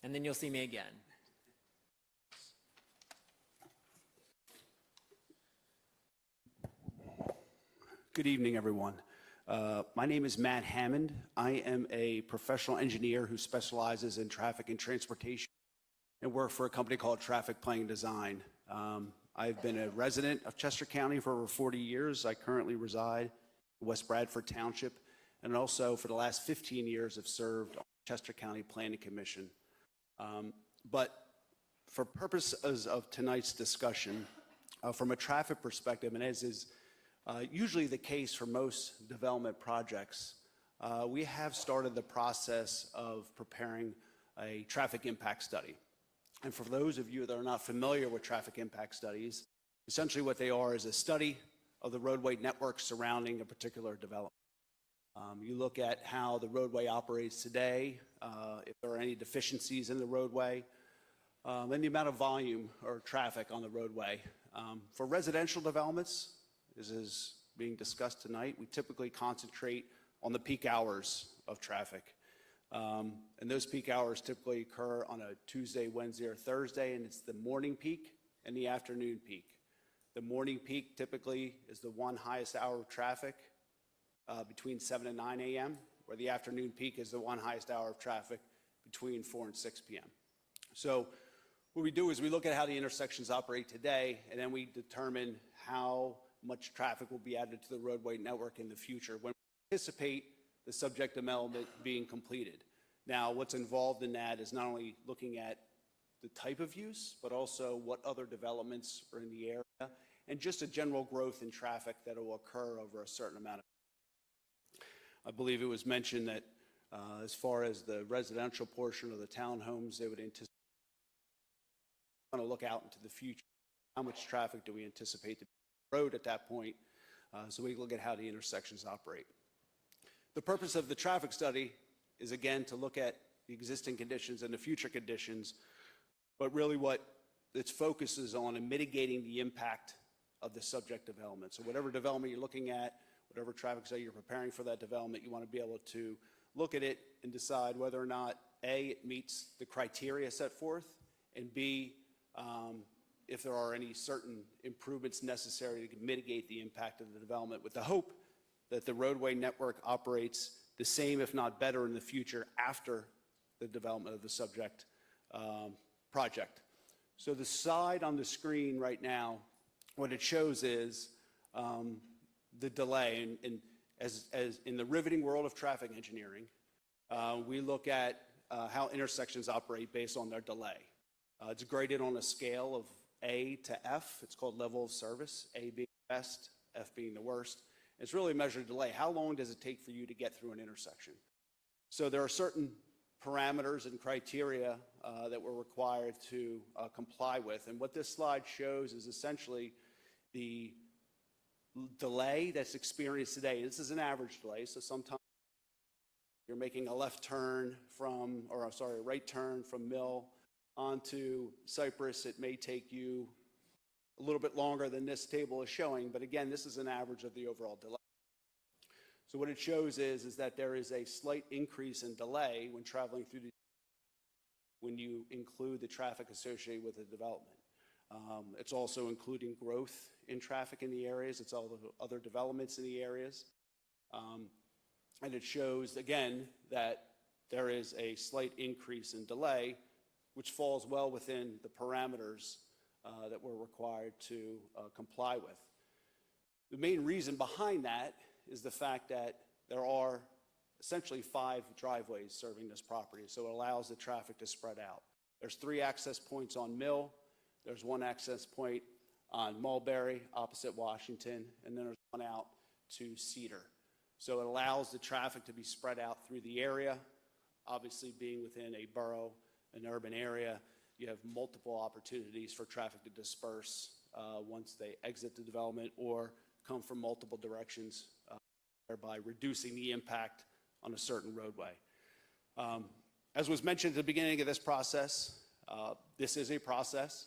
Speaker 7: And then you'll see me again.
Speaker 8: Good evening, everyone. My name is Matt Hammond. I am a professional engineer who specializes in traffic and transportation and work for a company called Traffic Planning Design. I've been a resident of Chester County for over 40 years. I currently reside in West Bradford Township, and also for the last 15 years have served on the Chester County Planning Commission. But for purposes of tonight's discussion, from a traffic perspective, and as is usually the case for most development projects, we have started the process of preparing a traffic impact study. And for those of you that are not familiar with traffic impact studies, essentially what they are is a study of the roadway network surrounding a particular development. You look at how the roadway operates today, if there are any deficiencies in the roadway, and the amount of volume or traffic on the roadway. For residential developments, as is being discussed tonight, we typically concentrate on the peak hours of traffic. And those peak hours typically occur on a Tuesday, Wednesday, or Thursday, and it's the morning peak and the afternoon peak. The morning peak typically is the one highest hour of traffic between 7 and 9 a.m., where the afternoon peak is the one highest hour of traffic between 4 and 6 p.m. So what we do is we look at how the intersections operate today, and then we determine how much traffic will be added to the roadway network in the future when we anticipate the subject development being completed. Now, what's involved in that is not only looking at the type of use, but also what other developments are in the area, and just a general growth in traffic that will occur over a certain amount of time. I believe it was mentioned that as far as the residential portion of the townhomes, they would anticipate, want to look out into the future. How much traffic do we anticipate to be on the road at that point? So we look at how the intersections operate. The purpose of the traffic study is, again, to look at the existing conditions and the future conditions, but really what its focus is on in mitigating the impact of the subject development. So whatever development you're looking at, whatever traffic study you're preparing for that development, you want to be able to look at it and decide whether or not, A, it meets the criteria set forth, and B, if there are any certain improvements necessary to mitigate the impact of the development, with the hope that the roadway network operates the same, if not better, in the future after the development of the subject project. So the slide on the screen right now, what it shows is the delay. And as in the riveting world of traffic engineering, we look at how intersections operate based on their delay. It's graded on a scale of A to F. It's called level of service, A being the best, F being the worst. It's really a measure of delay. How long does it take for you to get through an intersection? So there are certain parameters and criteria that we're required to comply with. And what this slide shows is essentially the delay that's experienced today. This is an average delay, so sometimes you're making a left turn from, or sorry, a right turn from Mill onto Cypress. It may take you a little bit longer than this table is showing, but again, this is an average of the overall delay. So what it shows is that there is a slight increase in delay when traveling through when you include the traffic associated with the development. It's also including growth in traffic in the areas. It's all the other developments in the areas. And it shows, again, that there is a slight increase in delay, which falls well within the parameters that we're required to comply with. The main reason behind that is the fact that there are essentially 5 driveways serving this property, so it allows the traffic to spread out. There's 3 access points on Mill, there's 1 access point on Mulberry, opposite Washington, and then there's 1 out to Cedar. So it allows the traffic to be spread out through the area, obviously being within a borough, an urban area. you have multiple opportunities for traffic to disperse once they exit the development or come from multiple directions, thereby reducing the impact on a certain roadway. As was mentioned at the beginning of this process, this is a process.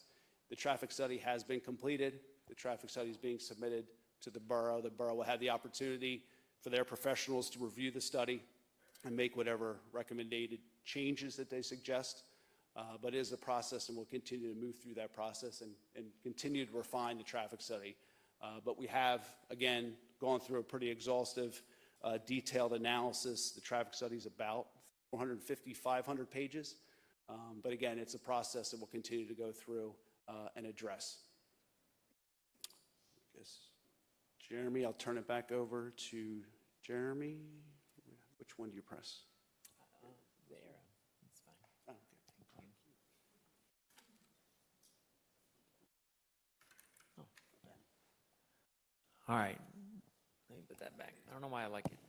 Speaker 8: The traffic study has been completed. The traffic study is being submitted to the borough. The borough will have the opportunity for their professionals to review the study and make whatever recommended changes that they suggest. But it is a process, and we'll continue to move through that process and continue to refine the traffic study. But we have, again, gone through a pretty exhaustive, detailed analysis. The traffic study is about 450, 500 pages. But again, it's a process that we'll continue to go through and address. I guess, Jeremy, I'll turn it back over to Jeremy. Which one do you press?
Speaker 7: The arrow. That's fine.
Speaker 8: Oh, okay.
Speaker 7: Thank you. Oh, yeah. All right. Let me put that back. I don't know why I like it,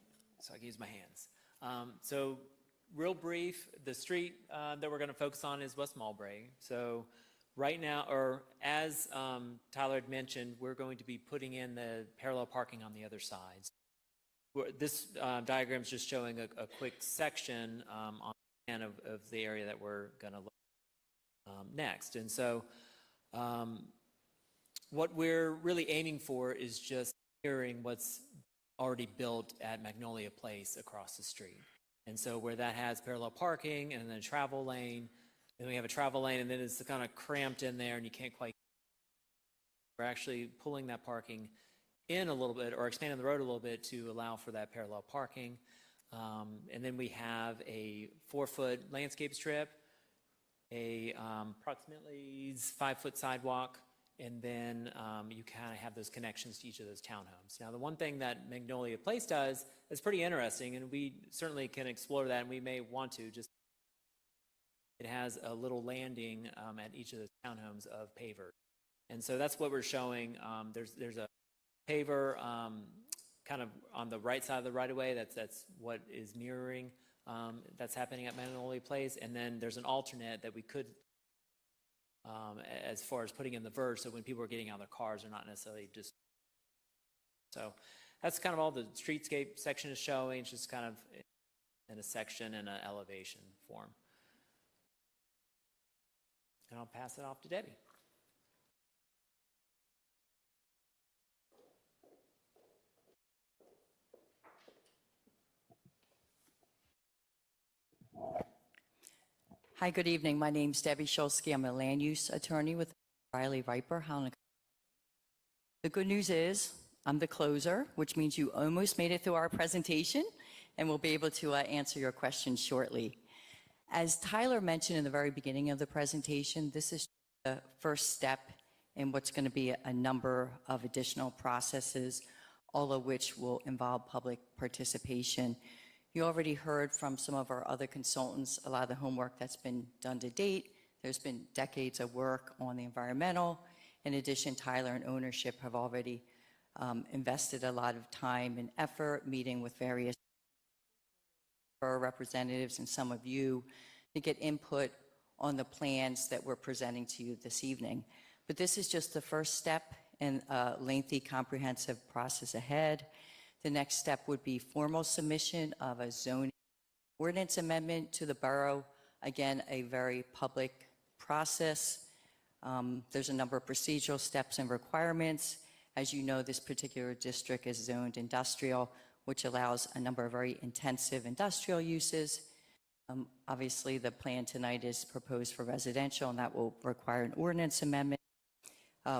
Speaker 7: so I can use my hands. So real brief, the street that we're going to focus on is West Mulberry. So right now, or as Tyler had mentioned, we're going to be putting in the parallel parking on the other side. This diagram is just showing a quick section on the plan of the area that we're going to look next. And so what we're really aiming for is just mirroring what's already built at Magnolia Place across the street. And so where that has parallel parking and then a travel lane, then we have a travel lane, and then it's kind of cramped in there and you can't quite. We're actually pulling that parking in a little bit or expanding the road a little bit to allow for that parallel parking. And then we have a 4-foot landscape strip, a approximately 5-foot sidewalk, and then you kind of have those connections to each of those townhomes. Now, the one thing that Magnolia Place does is pretty interesting, and we certainly can explore that, and we may want to. Just it has a little landing at each of those townhomes of paver, and so that's what we're showing. There's a paver kind of on the right side of the right-of-way. That's what is mirroring that's happening at Magnolia Place, and then there's an alternate that we could. As far as putting in the verge, so when people are getting out of their cars, they're not necessarily just. So that's kind of all the streetscape section is showing. It's just kind of in a section and an elevation form. And I'll pass it off to Debbie.
Speaker 9: Hi, good evening. My name's Debbie Shulsky. I'm a land use attorney with Riley Riper. The good news is I'm the closer, which means you almost made it through our presentation, and we'll be able to answer your questions shortly. As Tyler mentioned in the very beginning of the presentation, this is the first step in what's going to be a number of additional processes, all of which will involve public participation. You already heard from some of our other consultants a lot of the homework that's been done to date. There's been decades of work on the environmental. In addition, Tyler and ownership have already invested a lot of time and effort meeting with various borough representatives and some of you to get input on the plans that we're presenting to you this evening. But this is just the first step in a lengthy, comprehensive process ahead. The next step would be formal submission of a zoning ordinance amendment to the borough. Again, a very public process. There's a number of procedural steps and requirements. As you know, this particular district is zoned industrial, which allows a number of very intensive industrial uses. Obviously, the plan tonight is proposed for residential, and that will require an ordinance amendment.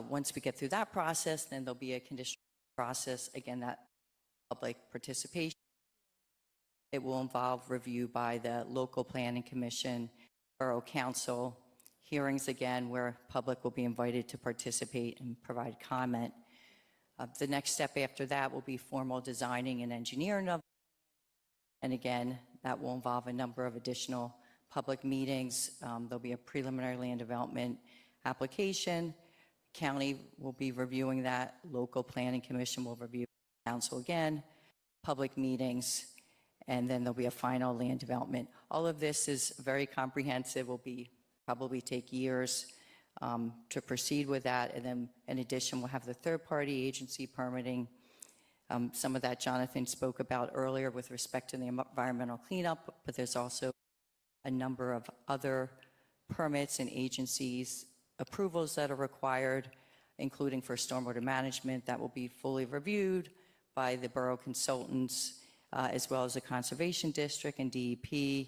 Speaker 9: Once we get through that process, then there'll be a conditional process. Again, that public participation. It will involve review by the local planning commission, borough council, hearings again where public will be invited to participate and provide comment. The next step after that will be formal designing and engineering of, and again, that will involve a number of additional public meetings. There'll be a preliminary land development application. County will be reviewing that. Local planning commission will review council again, public meetings, and then there'll be a final land development. All of this is very comprehensive, will be probably take years to proceed with that. And then in addition, we'll have the third-party agency permitting. Some of that Jonathan spoke about earlier with respect to the environmental cleanup, but there's also a number of other permits and agencies approvals that are required, including for stormwater management that will be fully reviewed by the borough consultants, as well as the Conservation District and DEP.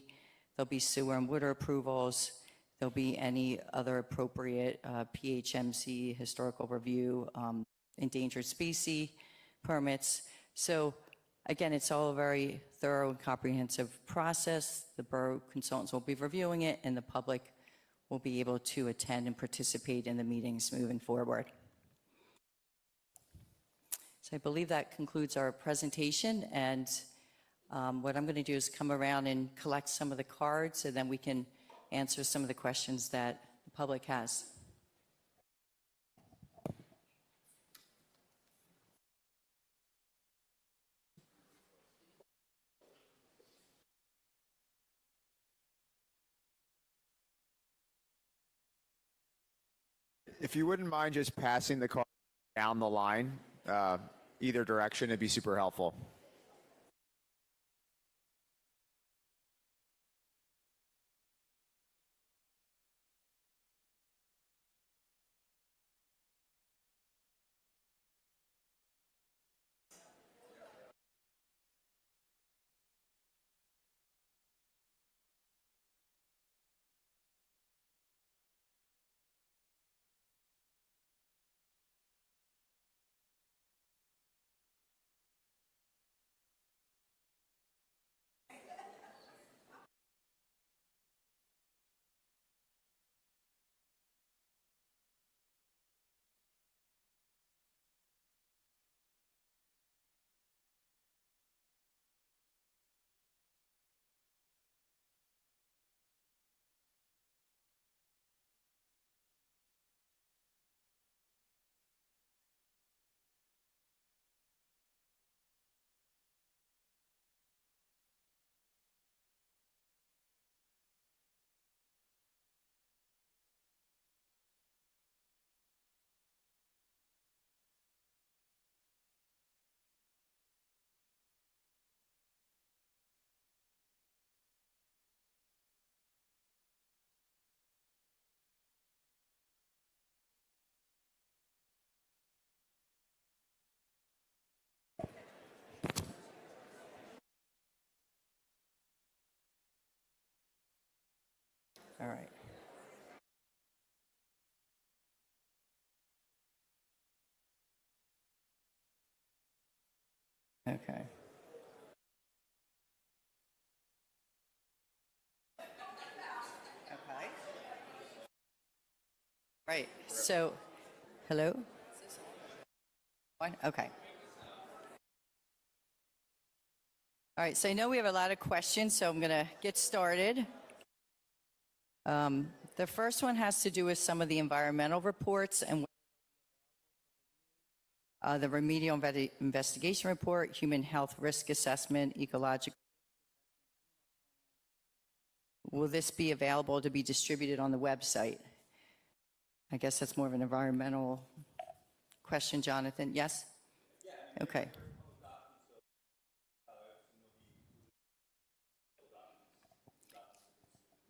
Speaker 9: There'll be sewer and water approvals. There'll be any other appropriate PHMC, historical review, endangered species permits. So again, it's all a very thorough and comprehensive process. The borough consultants will be reviewing it, and the public will be able to attend and participate in the meetings moving forward. So I believe that concludes our presentation, and what I'm going to do is come around and collect some of the cards, and then we can answer some of the questions that the public has.
Speaker 1: If you wouldn't mind just passing the card down the line, either direction, it'd be super helpful. All right. Okay. Okay. Right. So, hello? One? Okay. All right. So I know we have a lot of questions, so I'm going to get started. The first one has to do with some of the environmental reports and the remedial investigation report, human health risk assessment, ecological. Will this be available to be distributed on the website? I guess that's more of an environmental question, Jonathan. Yes? Okay.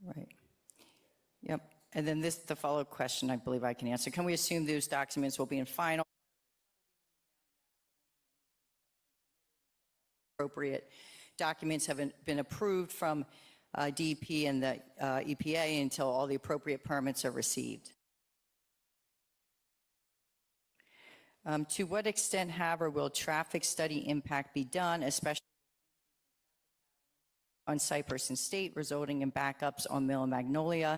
Speaker 1: Right. Yep. And then the follow-up question, I believe I can answer. Can we assume those documents will be in final? Appropriate documents haven't been approved from DEP and the EPA until all the appropriate permits are received. To what extent, however, will traffic study impact be done, especially on Cypress and State, resulting in backups on Mill and Magnolia?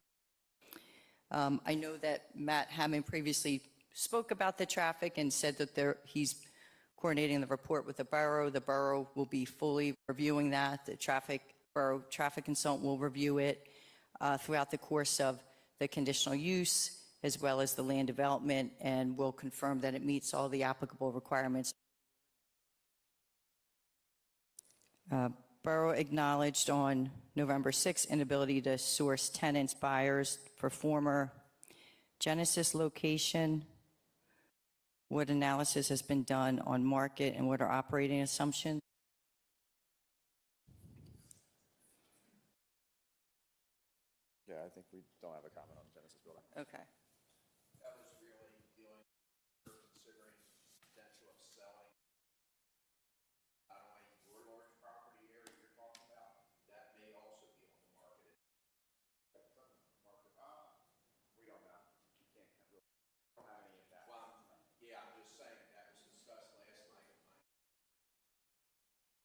Speaker 1: I know that Matt Hammond previously spoke about the traffic and said that he's coordinating the report with the borough. The borough will be fully reviewing that. The borough traffic consultant will review it throughout the course of the conditional use as well as the land development, and will confirm that it meets all the applicable requirements.
Speaker 9: Borough acknowledged on November 6th inability to source tenants, buyers for former Genesis location. What analysis has been done on market and what are operating assumptions?
Speaker 1: Yeah, I think we don't have a comment on the Genesis building.
Speaker 9: Okay.
Speaker 8: That was really dealing, considering potential of selling not only your large property area you're talking about, that may also be on the market.
Speaker 1: We don't know. You can't, we don't have any of that.
Speaker 8: Well, yeah, I'm just saying that was discussed last night.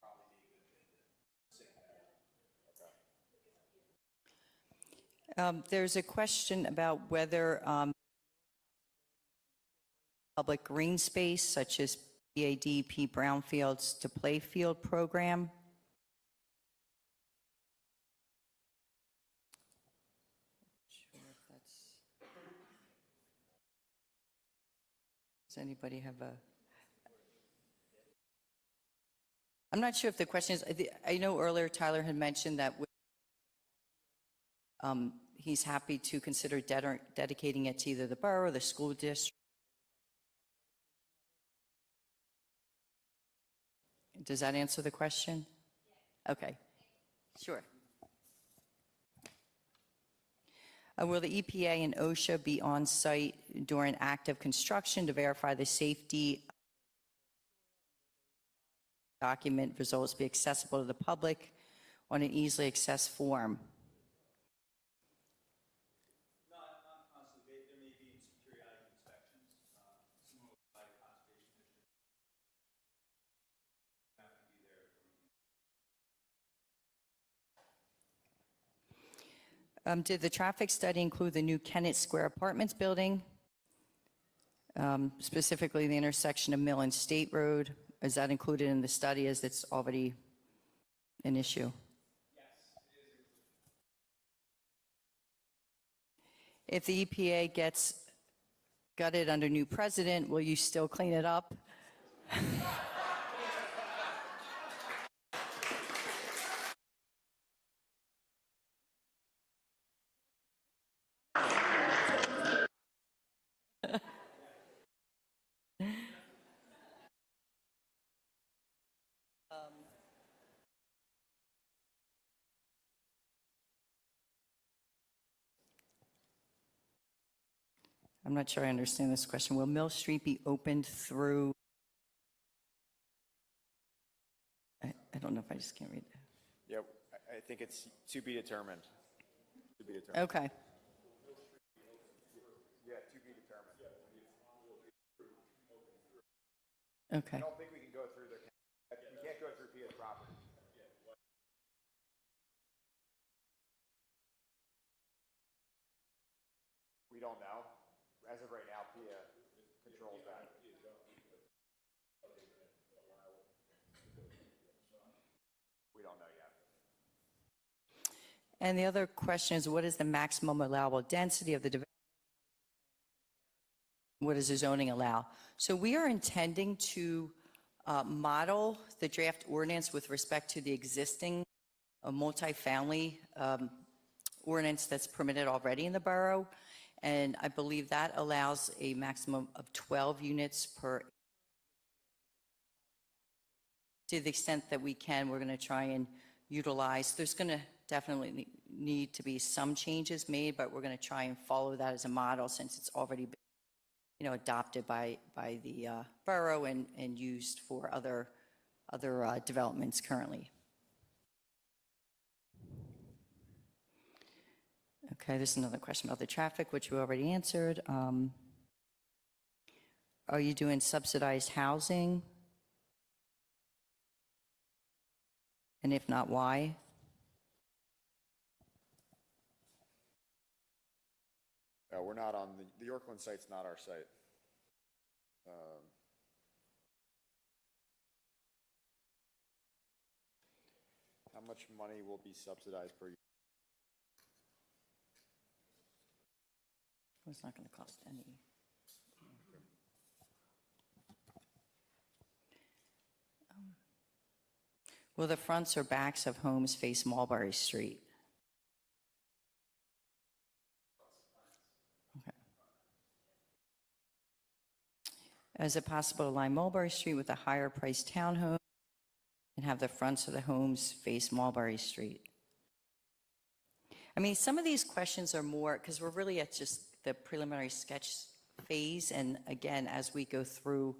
Speaker 8: Probably be a good thing to sync that up.
Speaker 9: There's a question about whether public green space, such as PADP Brownfields to Playfield program. Does anybody have a? I'm not sure if the question is, I know earlier Tyler had mentioned that he's happy to consider dedicating it to either the borough or the school district. Does that answer the question? Okay, sure. Will the EPA and OSHA be on site during active construction to verify the safety? Document results be accessible to the public on an easily accessed form?
Speaker 2: Not constantly. There may be some periodic inspections, similar by the Conservation District. Have to be there.
Speaker 9: Did the traffic study include the new Kennett Square Apartments building, specifically the intersection of Mill and State Road? Is that included in the study as it's already an issue?
Speaker 2: Yes, it is included.
Speaker 9: If the EPA gets gutted under new president, will you still clean it up? I'm not sure I understand this question. Will Mill Street be opened through? I don't know if I just can't read it.
Speaker 1: Yeah, I think it's to be determined. To be determined.
Speaker 9: Okay.
Speaker 1: Yeah, to be determined.
Speaker 9: Okay.
Speaker 1: I don't think we can go through we can't go through Pia's property. We don't know. As of right now, Pia controls that. We don't know yet.
Speaker 9: And the other question is, what is the maximum allowable density of the development? What does the zoning allow? So we are intending to model the draft ordinance with respect to the existing multifamily ordinance that's permitted already in the borough. And I believe that allows a maximum of 12 units per. To the extent that we can, we're going to try and utilize. There's going to definitely need to be some changes made, but we're going to try and follow that as a model since it's already been, adopted by the borough and used for other developments currently. Okay, this is another question about the traffic, which we already answered. Are you doing subsidized housing? And if not, why?
Speaker 1: We're not on the Yorkland site's not our site. How much money will be subsidized per year?
Speaker 9: It's not going to cost any. Will the fronts or backs of homes face Mulberry Street? Okay. Is it possible to line Mulberry Street with a higher priced townhome and have the fronts of the homes face Mulberry Street? I mean, some of these questions are more, because we're really at just the preliminary sketch phase, and again, as we go through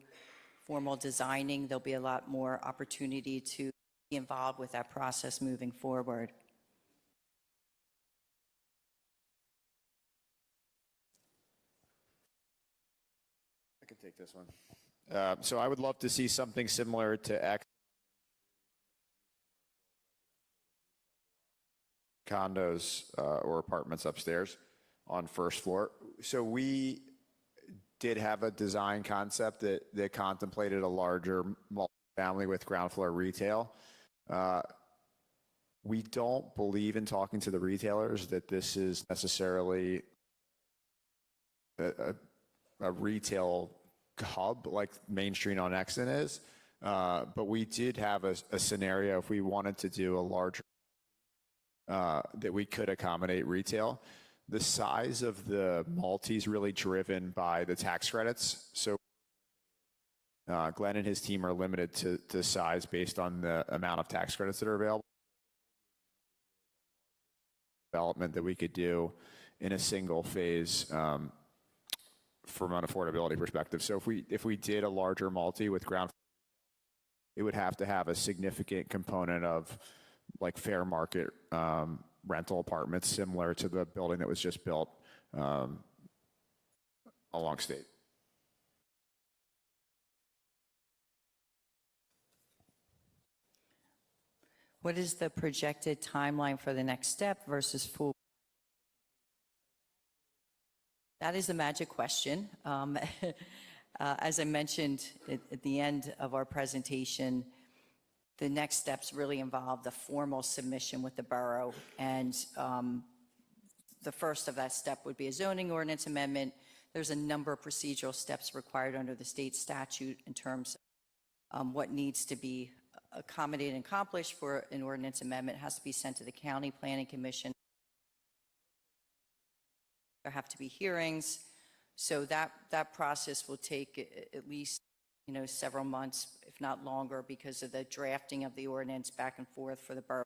Speaker 9: formal designing, there'll be a lot more opportunity to be involved with that process moving forward.
Speaker 1: I can take this one. So I would love to see something similar to X condos or apartments upstairs on first floor. So we did have a design concept that contemplated a larger multifamily with ground floor retail. We don't believe in talking to the retailers that this is necessarily a retail hub like Main Street on Exton is. But we did have a scenario if we wanted to do a larger that we could accommodate retail. The size of the multi is really driven by the tax credits. So Glenn and his team are limited to size based on the amount of tax credits that are available. Development that we could do in a single phase from an affordability perspective. So if we did a larger multi with ground, it would have to have a significant component of like fair market rental apartments similar to the building that was just built along State.
Speaker 9: What is the projected timeline for the next step versus full? That is the magic question. As I mentioned at the end of our presentation, the next steps really involve the formal submission with the borough. And the first of that step would be a zoning ordinance amendment. There's a number of procedural steps required under the state statute in terms of what needs to be accommodated and accomplished for an ordinance amendment. It has to be sent to the county planning commission. There have to be hearings. So that process will take at least several months, if not longer, because of the drafting of the ordinance back and forth for the borough.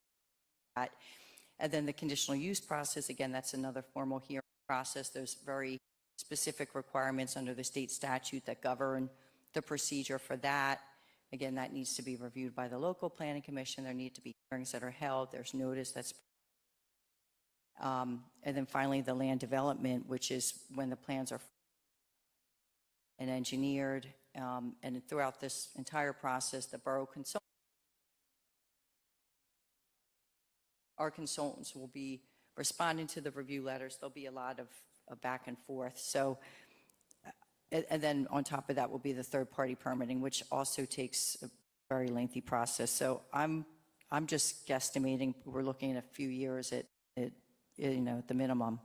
Speaker 9: And then the conditional use process, again, that's another formal hearing process. There's very specific requirements under the state statute that govern the procedure for that. Again, that needs to be reviewed by the local planning commission. There need to be hearings that are held. There's notice that's and then finally the land development, which is when the plans are and engineered. And throughout this entire process, the borough our consultants will be responding to the review letters. There'll be a lot of back and forth. So, and then on top of that will be the third-party permitting, which also takes a very lengthy process. So I'm just guesstimating. We're looking at a few years at the minimum.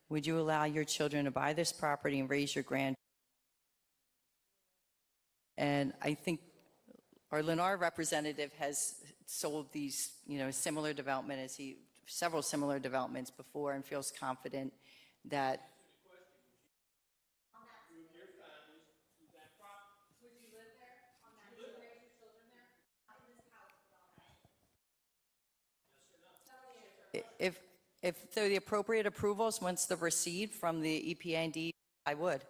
Speaker 9: Would you allow your children to buy this property and raise your grandchildren? And I think our Lennar representative has sold these, similar development several similar developments before and feels confident that. If they're the appropriate approvals, once they're received from the EPA and DEP, I would.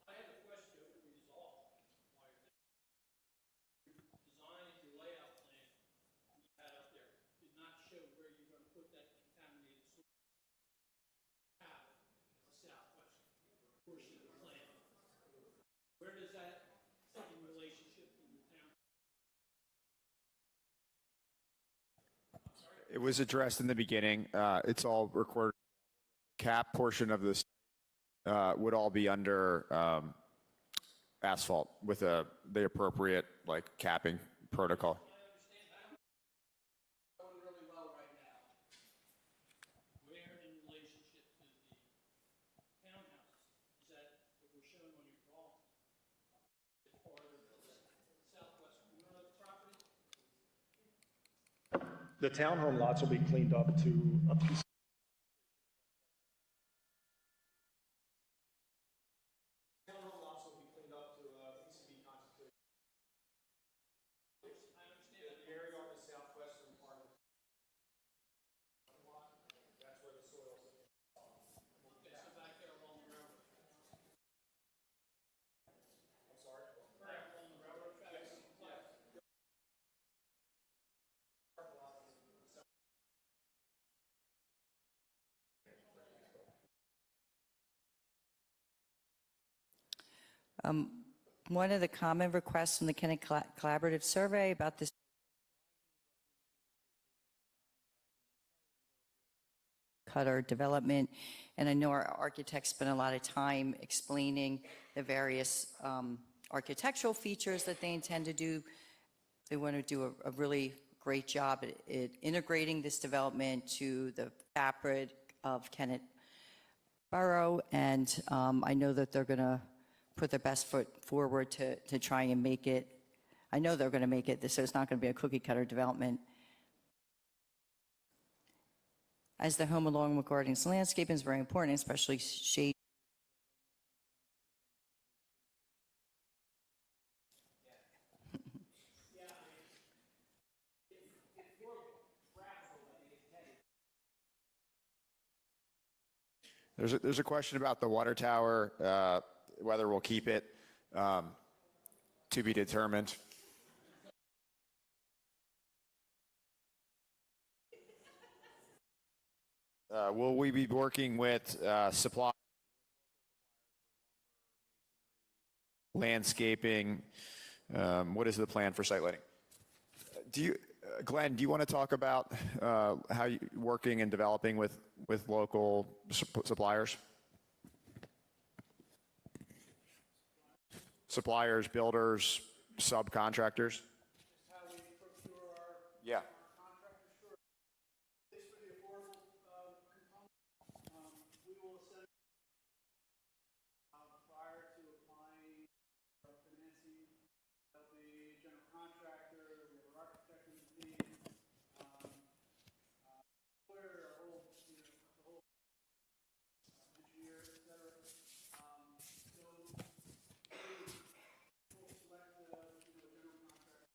Speaker 10: I have a question that was resolved. Design and layout plan you had up there did not show where you're going to put that contaminated soil. Have a southwest portion of the plan. Where does that in relationship to the town?
Speaker 1: It was addressed in the beginning. It's all recorded. Cap portion of this would all be under asphalt with the appropriate capping protocol.
Speaker 10: Going really well right now. Where in relationship to the townhouses?
Speaker 3: The townhome lots will be cleaned up to a piece. Townhome lots will be cleaned up to a PCB concentration. I understand. The area on the southwestern part of the lot, that's where the soils.
Speaker 10: Okay, so back there along the railroad tracks.
Speaker 3: I'm sorry?
Speaker 10: Correct, along the railroad tracks? Yeah.
Speaker 9: One of the common requests from the Kennett Collaborative Survey about this cutter development, and I know our architects spent a lot of time explaining the various architectural features that they intend to do. They want to do a really great job at integrating this development to the fabric of Kennett Borough, and I know that they're going to put their best foot forward to try and make it. I know they're going to make it so it's not going to be a cookie cutter development. As the home along with gardens and landscaping is very important, especially shade.
Speaker 1: There's a question about the water tower, whether we'll keep it, to be determined. Will we be working with supply, landscaping? What is the plan for site lighting? Glenn, do you want to talk about how you working and developing with local suppliers? Suppliers, builders, subcontractors?
Speaker 5: How we procure our
Speaker 1: Yeah.
Speaker 5: contractors, sure. At least for the affordable component, we will send prior to applying for financing. That'll be general contractor, we have our architect in the team, lawyer, our whole, the whole engineer, et cetera. So we'll select the general contractor.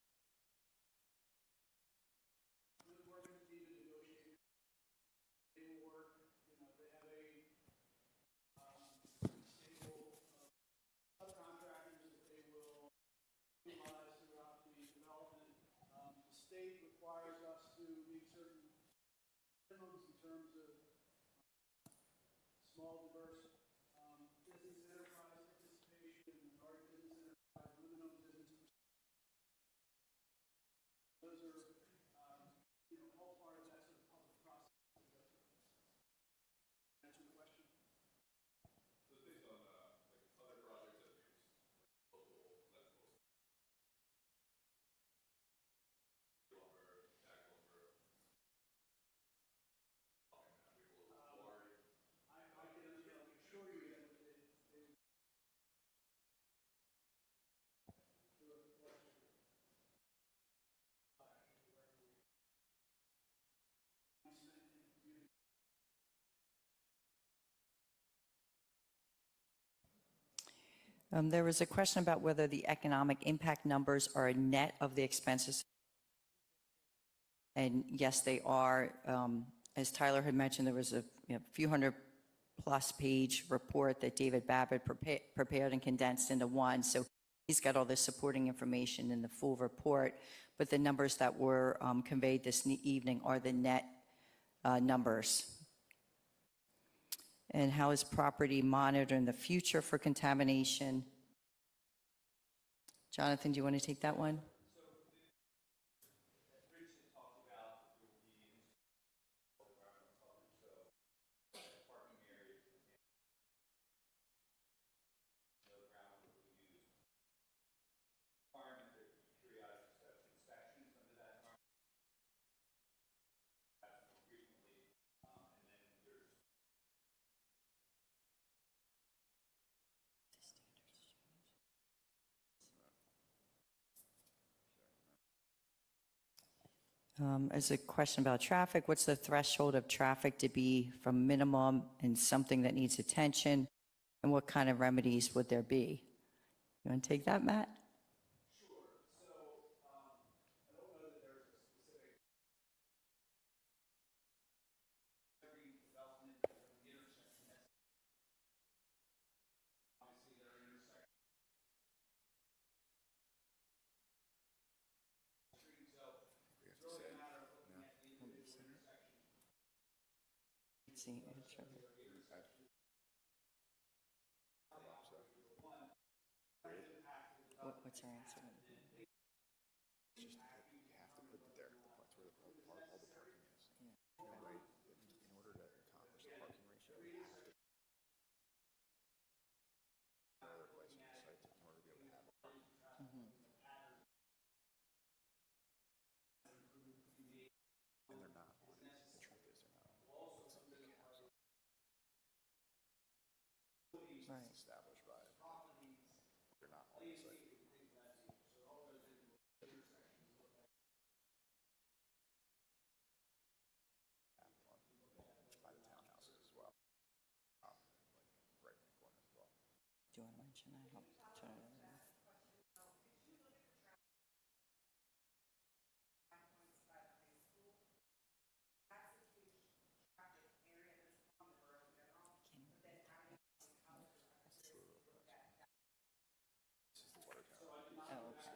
Speaker 5: We're working with the team to negotiate. They will work, they have a stable subcontractors that they will utilize throughout the development. The state requires us to meet certain minimums in terms of small, diverse business enterprise participation, minority business enterprise, women-owned business. Those are, all part of that sort of public process. Answer the question. I can assure you that they
Speaker 9: There was a question about whether the economic impact numbers are a net of the expenses. And yes, they are. As Tyler had mentioned, there was a few hundred plus page report that David Babbitt prepared and condensed into one. So he's got all the supporting information in the full report. But the numbers that were conveyed this evening are the net numbers. And how is property monitored in the future for contamination? Jonathan, do you want to take that one? As a question about traffic, what's the threshold of traffic to be from minimum and something that needs attention? And what kind of remedies would there be? You want to take that, Matt? Let's see. What's her answer?
Speaker 1: Just you have to put it there. That's where all the parking is. Right? In order to accomplish the parking ratio, you have to other place on the site in order to be able to have parking. And they're not on it. The truth is they're not on it.
Speaker 9: Right.
Speaker 1: It's established by they're not on the site. By the townhouses as well. Like right in the corner as well.
Speaker 9: Do you want to mention that? I'll turn it over.
Speaker 1: This is the water tower.
Speaker 9: Oh, okay.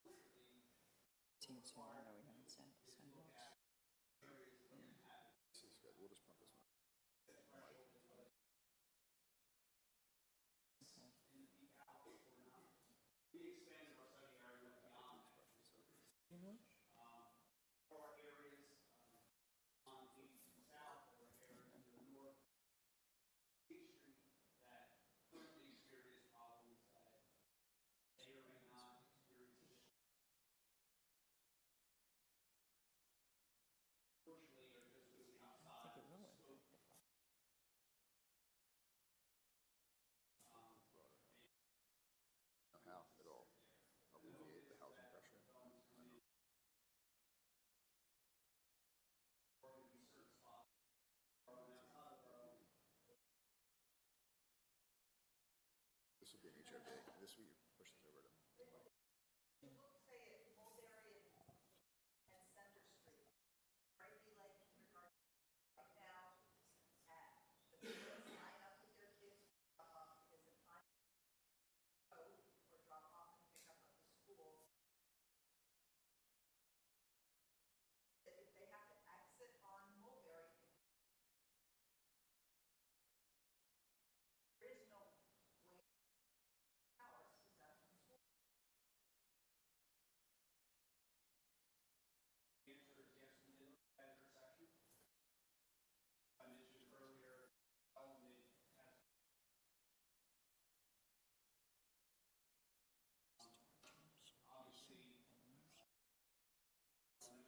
Speaker 1: We're getting through them.
Speaker 9: Seems so hard. Are we going to send sidewalks?
Speaker 1: This is good. We'll just pump this one.
Speaker 9: I think it will impact the fire.
Speaker 1: How it'll alleviate the housing pressure. This will be an HOD. This week push this over to Mike.
Speaker 9: I'll just say design that. Design.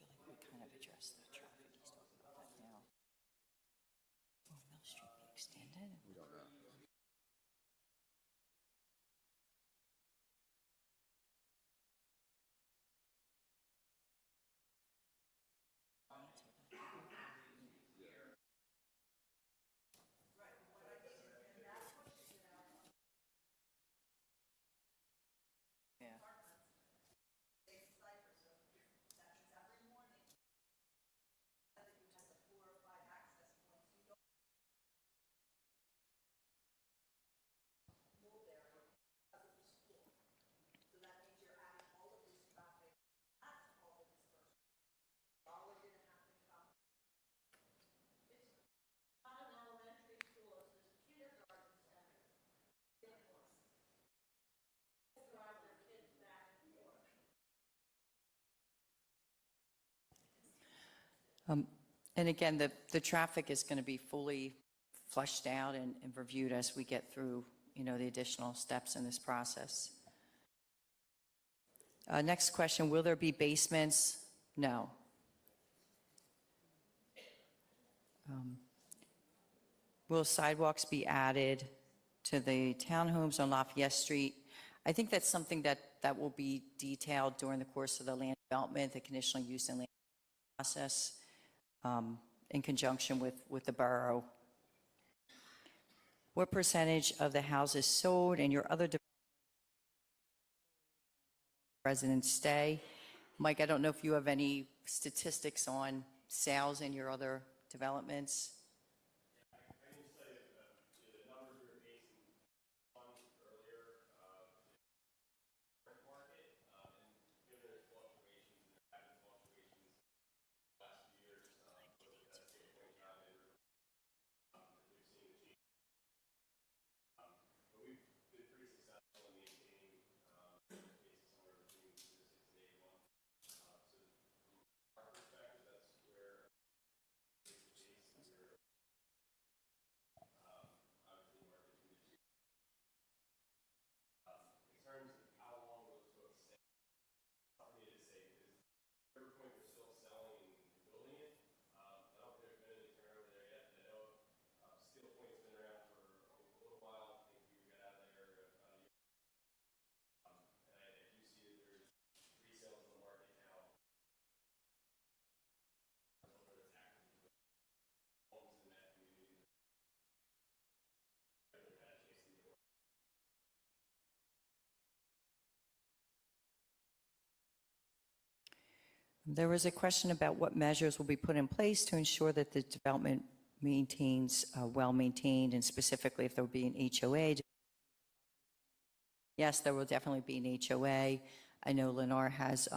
Speaker 9: I feel like we kind of addressed the traffic. He's talking about that now. Will Mill Street be extended?
Speaker 1: We don't know.
Speaker 9: And again, the traffic is going to be fully fleshed out and reviewed as we get through, the additional steps in this process. Next question, will there be basements? No. Will sidewalks be added to the townhomes on Lafayette Street? I think that's something that will be detailed during the course of the land development, the conditional use and land process, in conjunction with the borough. What percentage of the houses sold and your other residents stay? Mike, I don't know if you have any statistics on sales in your other developments. There was a question about what measures will be put in place to ensure that the development maintains well-maintained, and specifically if there will be an HOA. Yes, there will definitely be an HOA. I know Lennar has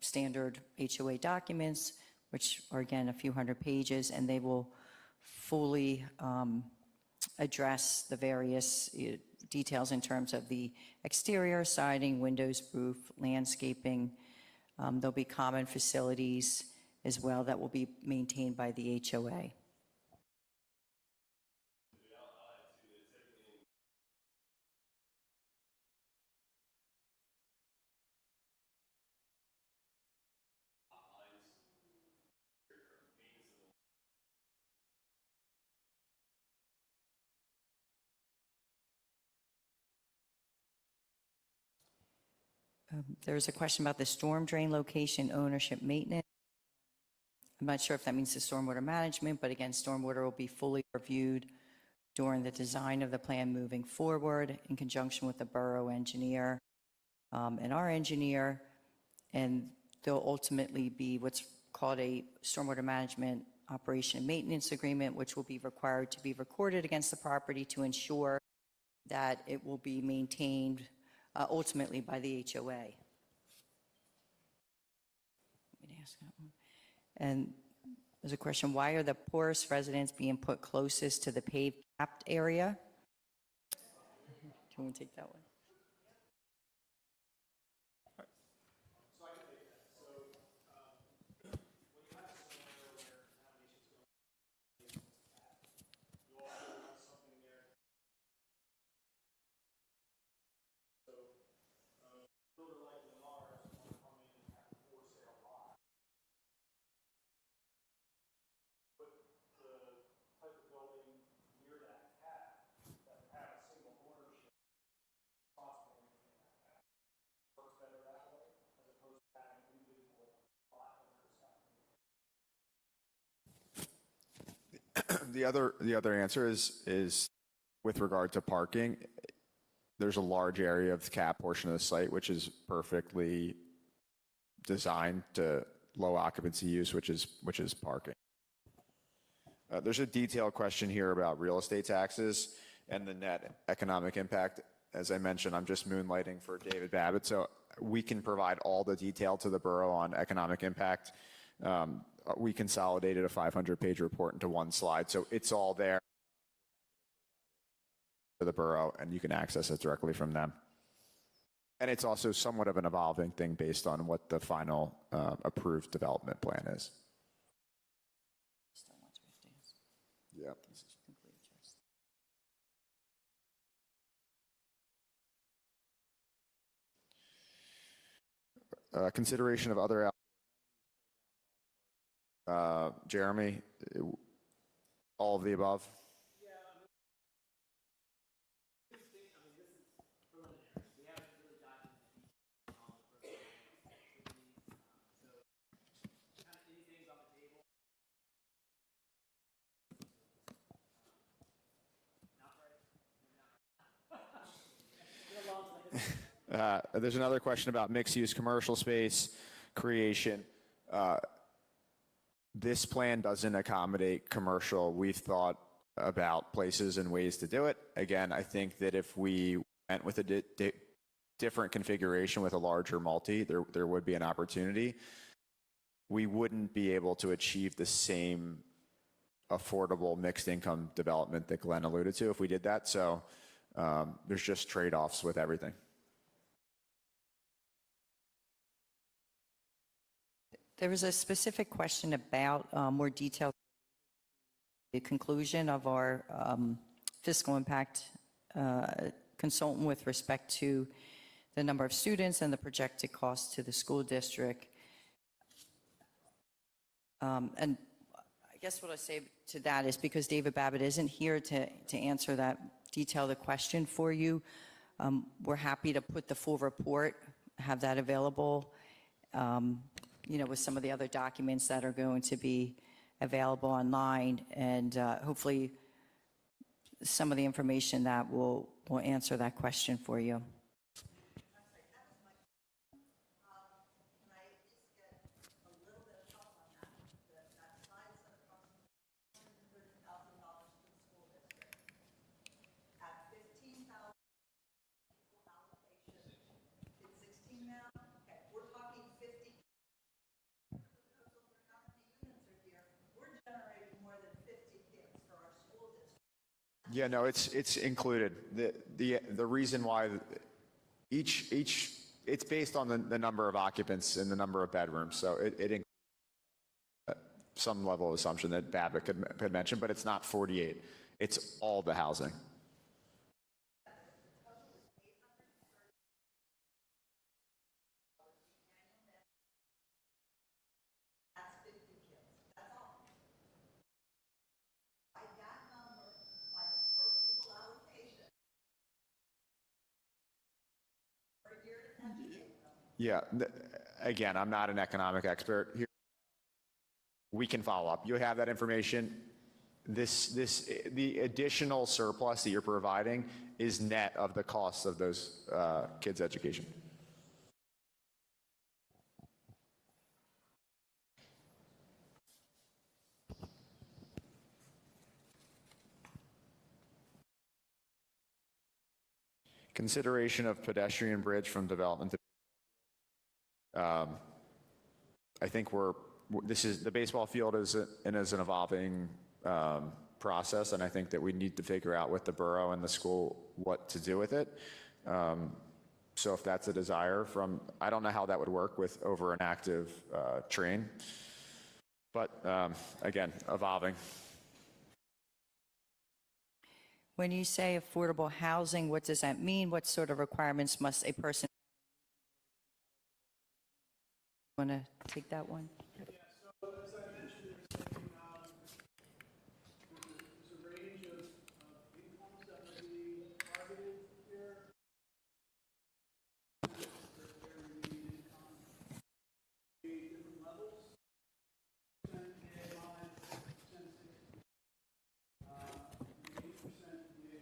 Speaker 9: standard HOA documents, which are, again, a few hundred pages, and they will fully address the various details in terms of the exterior, siding, windows, roof, landscaping. There'll be common facilities as well that will be maintained by the HOA. There's a question about the storm drain location, ownership, maintenance. I'm not sure if that means the stormwater management, but again, stormwater will be fully reviewed during the design of the plan moving forward in conjunction with the borough engineer and our engineer. And there'll ultimately be what's called a stormwater management operation and maintenance agreement, which will be required to be recorded against the property to ensure that it will be maintained ultimately by the HOA. Let me ask that one. And there's a question, why are the poorest residents being put closest to the paved capped area? Do you want to take that one?
Speaker 1: The other answer is with regard to parking. There's a large area of the cap portion of the site which is perfectly designed to low occupancy use, which is parking. There's a detailed question here about real estate taxes and the net economic impact. As I mentioned, I'm just moonlighting for David Babbitt, so we can provide all the detail to the borough on economic impact. We consolidated a 500-page report into one slide, so it's all there for the borough, and you can access it directly from them. And it's also somewhat of an evolving thing based on what the final approved development plan is. Yep. Consideration of other, Jeremy, all of the above? There's another question about mixed-use commercial space creation. This plan doesn't accommodate commercial. We've thought about places and ways to do it. Again, I think that if we went with a different configuration with a larger multi, there would be an opportunity. We wouldn't be able to achieve the same affordable mixed income development that Glenn alluded to if we did that. So there's just trade-offs with everything.
Speaker 9: There was a specific question about more detail, the conclusion of our fiscal impact consultant with respect to the number of students and the projected cost to the school district. And I guess what I say to that is because David Babbitt isn't here to answer that detailed question for you, we're happy to put the full report, have that available, with some of the other documents that are going to be available online, and hopefully some of the information that will answer that question for you.
Speaker 1: Yeah, no, it's included. The reason why it's based on the number of occupants and the number of bedrooms. So it includes some level of assumption that Babbitt could mention, but it's not 48. It's all the housing. Yeah, again, I'm not an economic expert here. We can follow up. You have that information. The additional surplus that you're providing is net of the costs of those kids' education. Consideration of pedestrian bridge from development to I think the baseball field is an evolving process, and I think that we need to figure out with the borough and the school what to do with it. So if that's a desire I don't know how that would work with over an active train, but again, evolving.
Speaker 9: When you say affordable housing, what does that mean? What sort of requirements must a person want to take that one?
Speaker 5: Yeah, so as I mentioned, there's a range of incomes that will be targeted here. There will be income, different levels. 10% AMI, 10% 8% VA.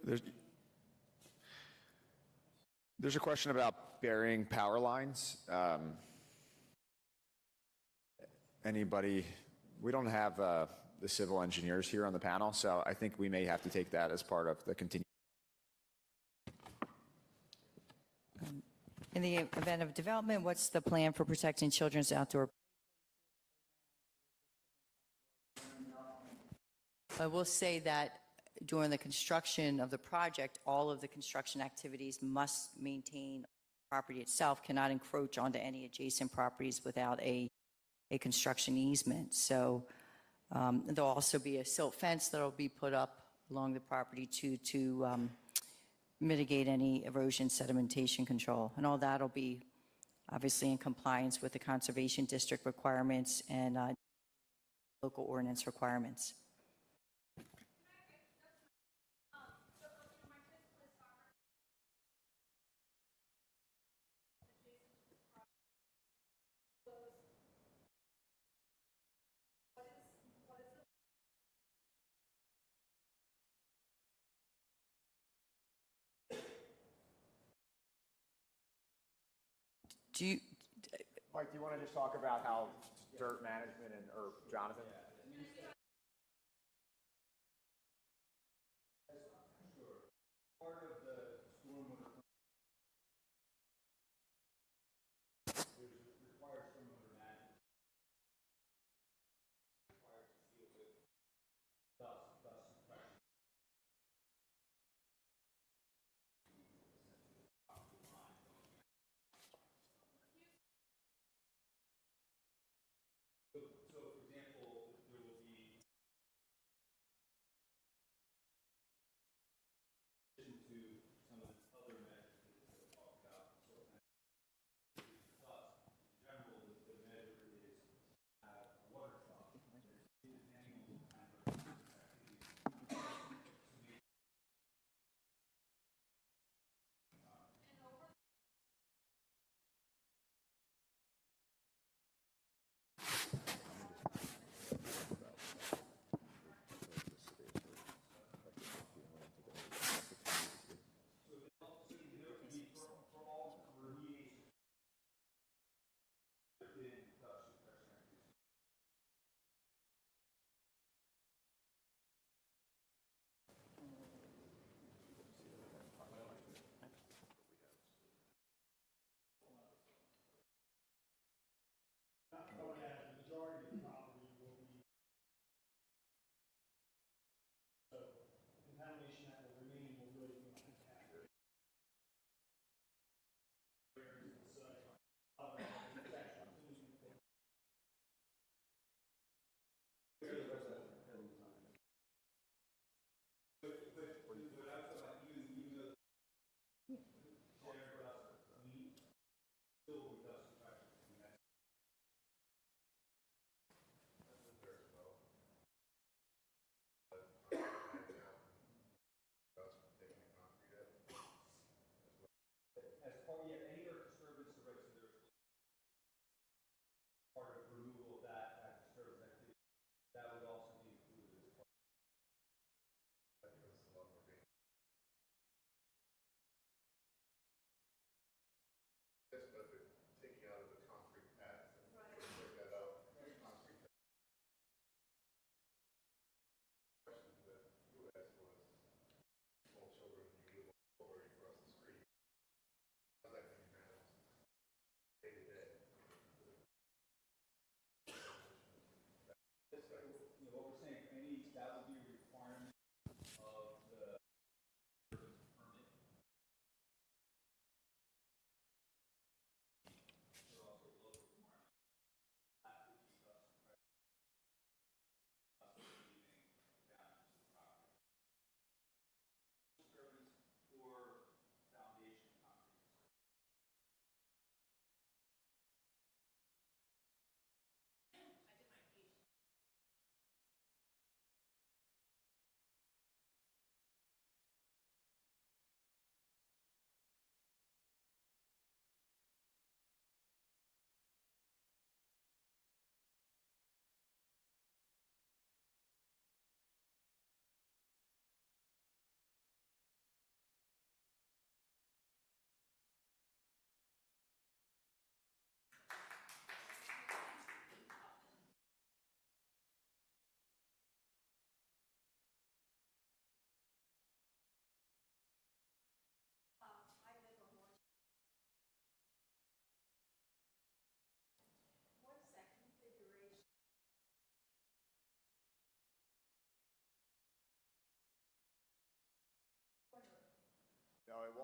Speaker 1: There's a question about burying power lines. Anybody, we don't have the civil engineers here on the panel, so I think we may have to take that as part of the continued.
Speaker 9: In the event of development, what's the plan for protecting children's outdoor? I will say that during the construction of the project, all of the construction activities must maintain property itself, cannot encroach onto any adjacent properties without a construction easement. So there'll also be a silt fence that'll be put up along the property to mitigate any erosion sedimentation control. And all that'll be obviously in compliance with the Conservation District requirements and local ordinance requirements.
Speaker 1: Mike, do you want to just talk about how dirt management or Jonathan?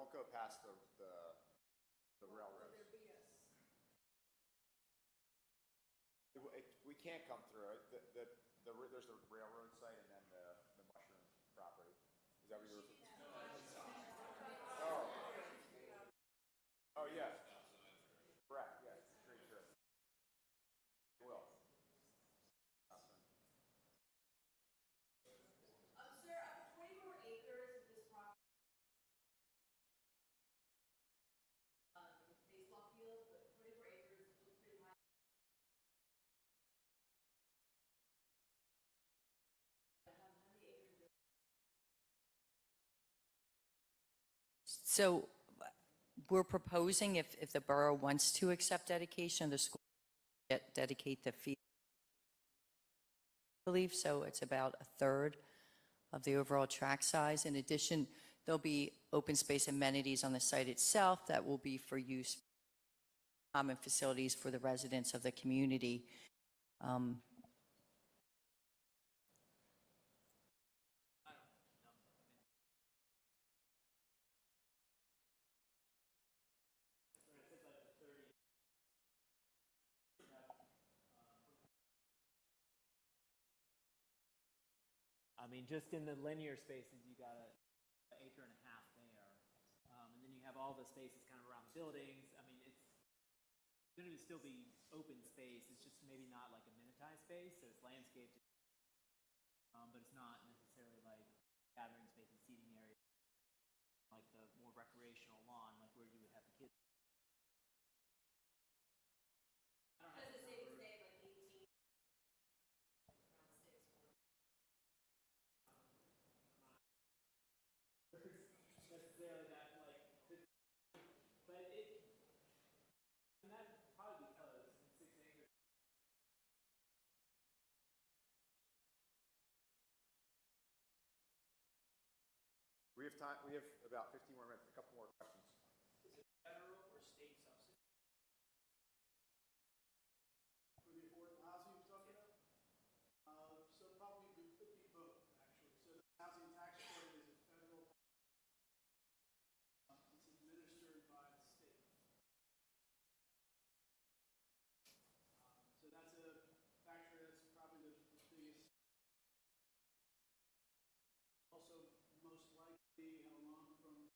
Speaker 1: don't go past the railroad. We can't come through it. There's the railroad site and then the mushroom property. Is that what you're? Oh. Oh, yeah. Correct, yeah, very true. Will.
Speaker 11: Sir, of the 24 acres of this property, baseball field, but 24 acres looks pretty high. How many acres?
Speaker 9: So we're proposing, if the borough wants to accept dedication, the school dedicate the field. I believe so. It's about a third of the overall track size. In addition, there'll be open space amenities on the site itself that will be for use, common facilities for the residents of the community.
Speaker 7: I mean, just in the linear spaces, you got an acre and a half there. And then you have all the spaces kind of around the buildings. I mean, it's going to still be open space. It's just maybe not like a amenitized space. So it's landscaped, but it's not necessarily like gathering space and seating area, like the more recreational lawn, like where you would have the kids.
Speaker 11: Does it say like 18? Around 6.
Speaker 7: Necessarily that like, but it, and that's probably because in 6 acres.
Speaker 1: We have time, we have about 15 more minutes, a couple more questions.
Speaker 10: Is it federal or state subsidy?
Speaker 5: For the affordable housing you're talking about? So probably it could be both, actually. So the housing tax credit is a federal tax. It's administered by the state. So that's a factor that's probably the biggest. Also, most likely have a loan from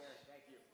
Speaker 1: there. Thank you.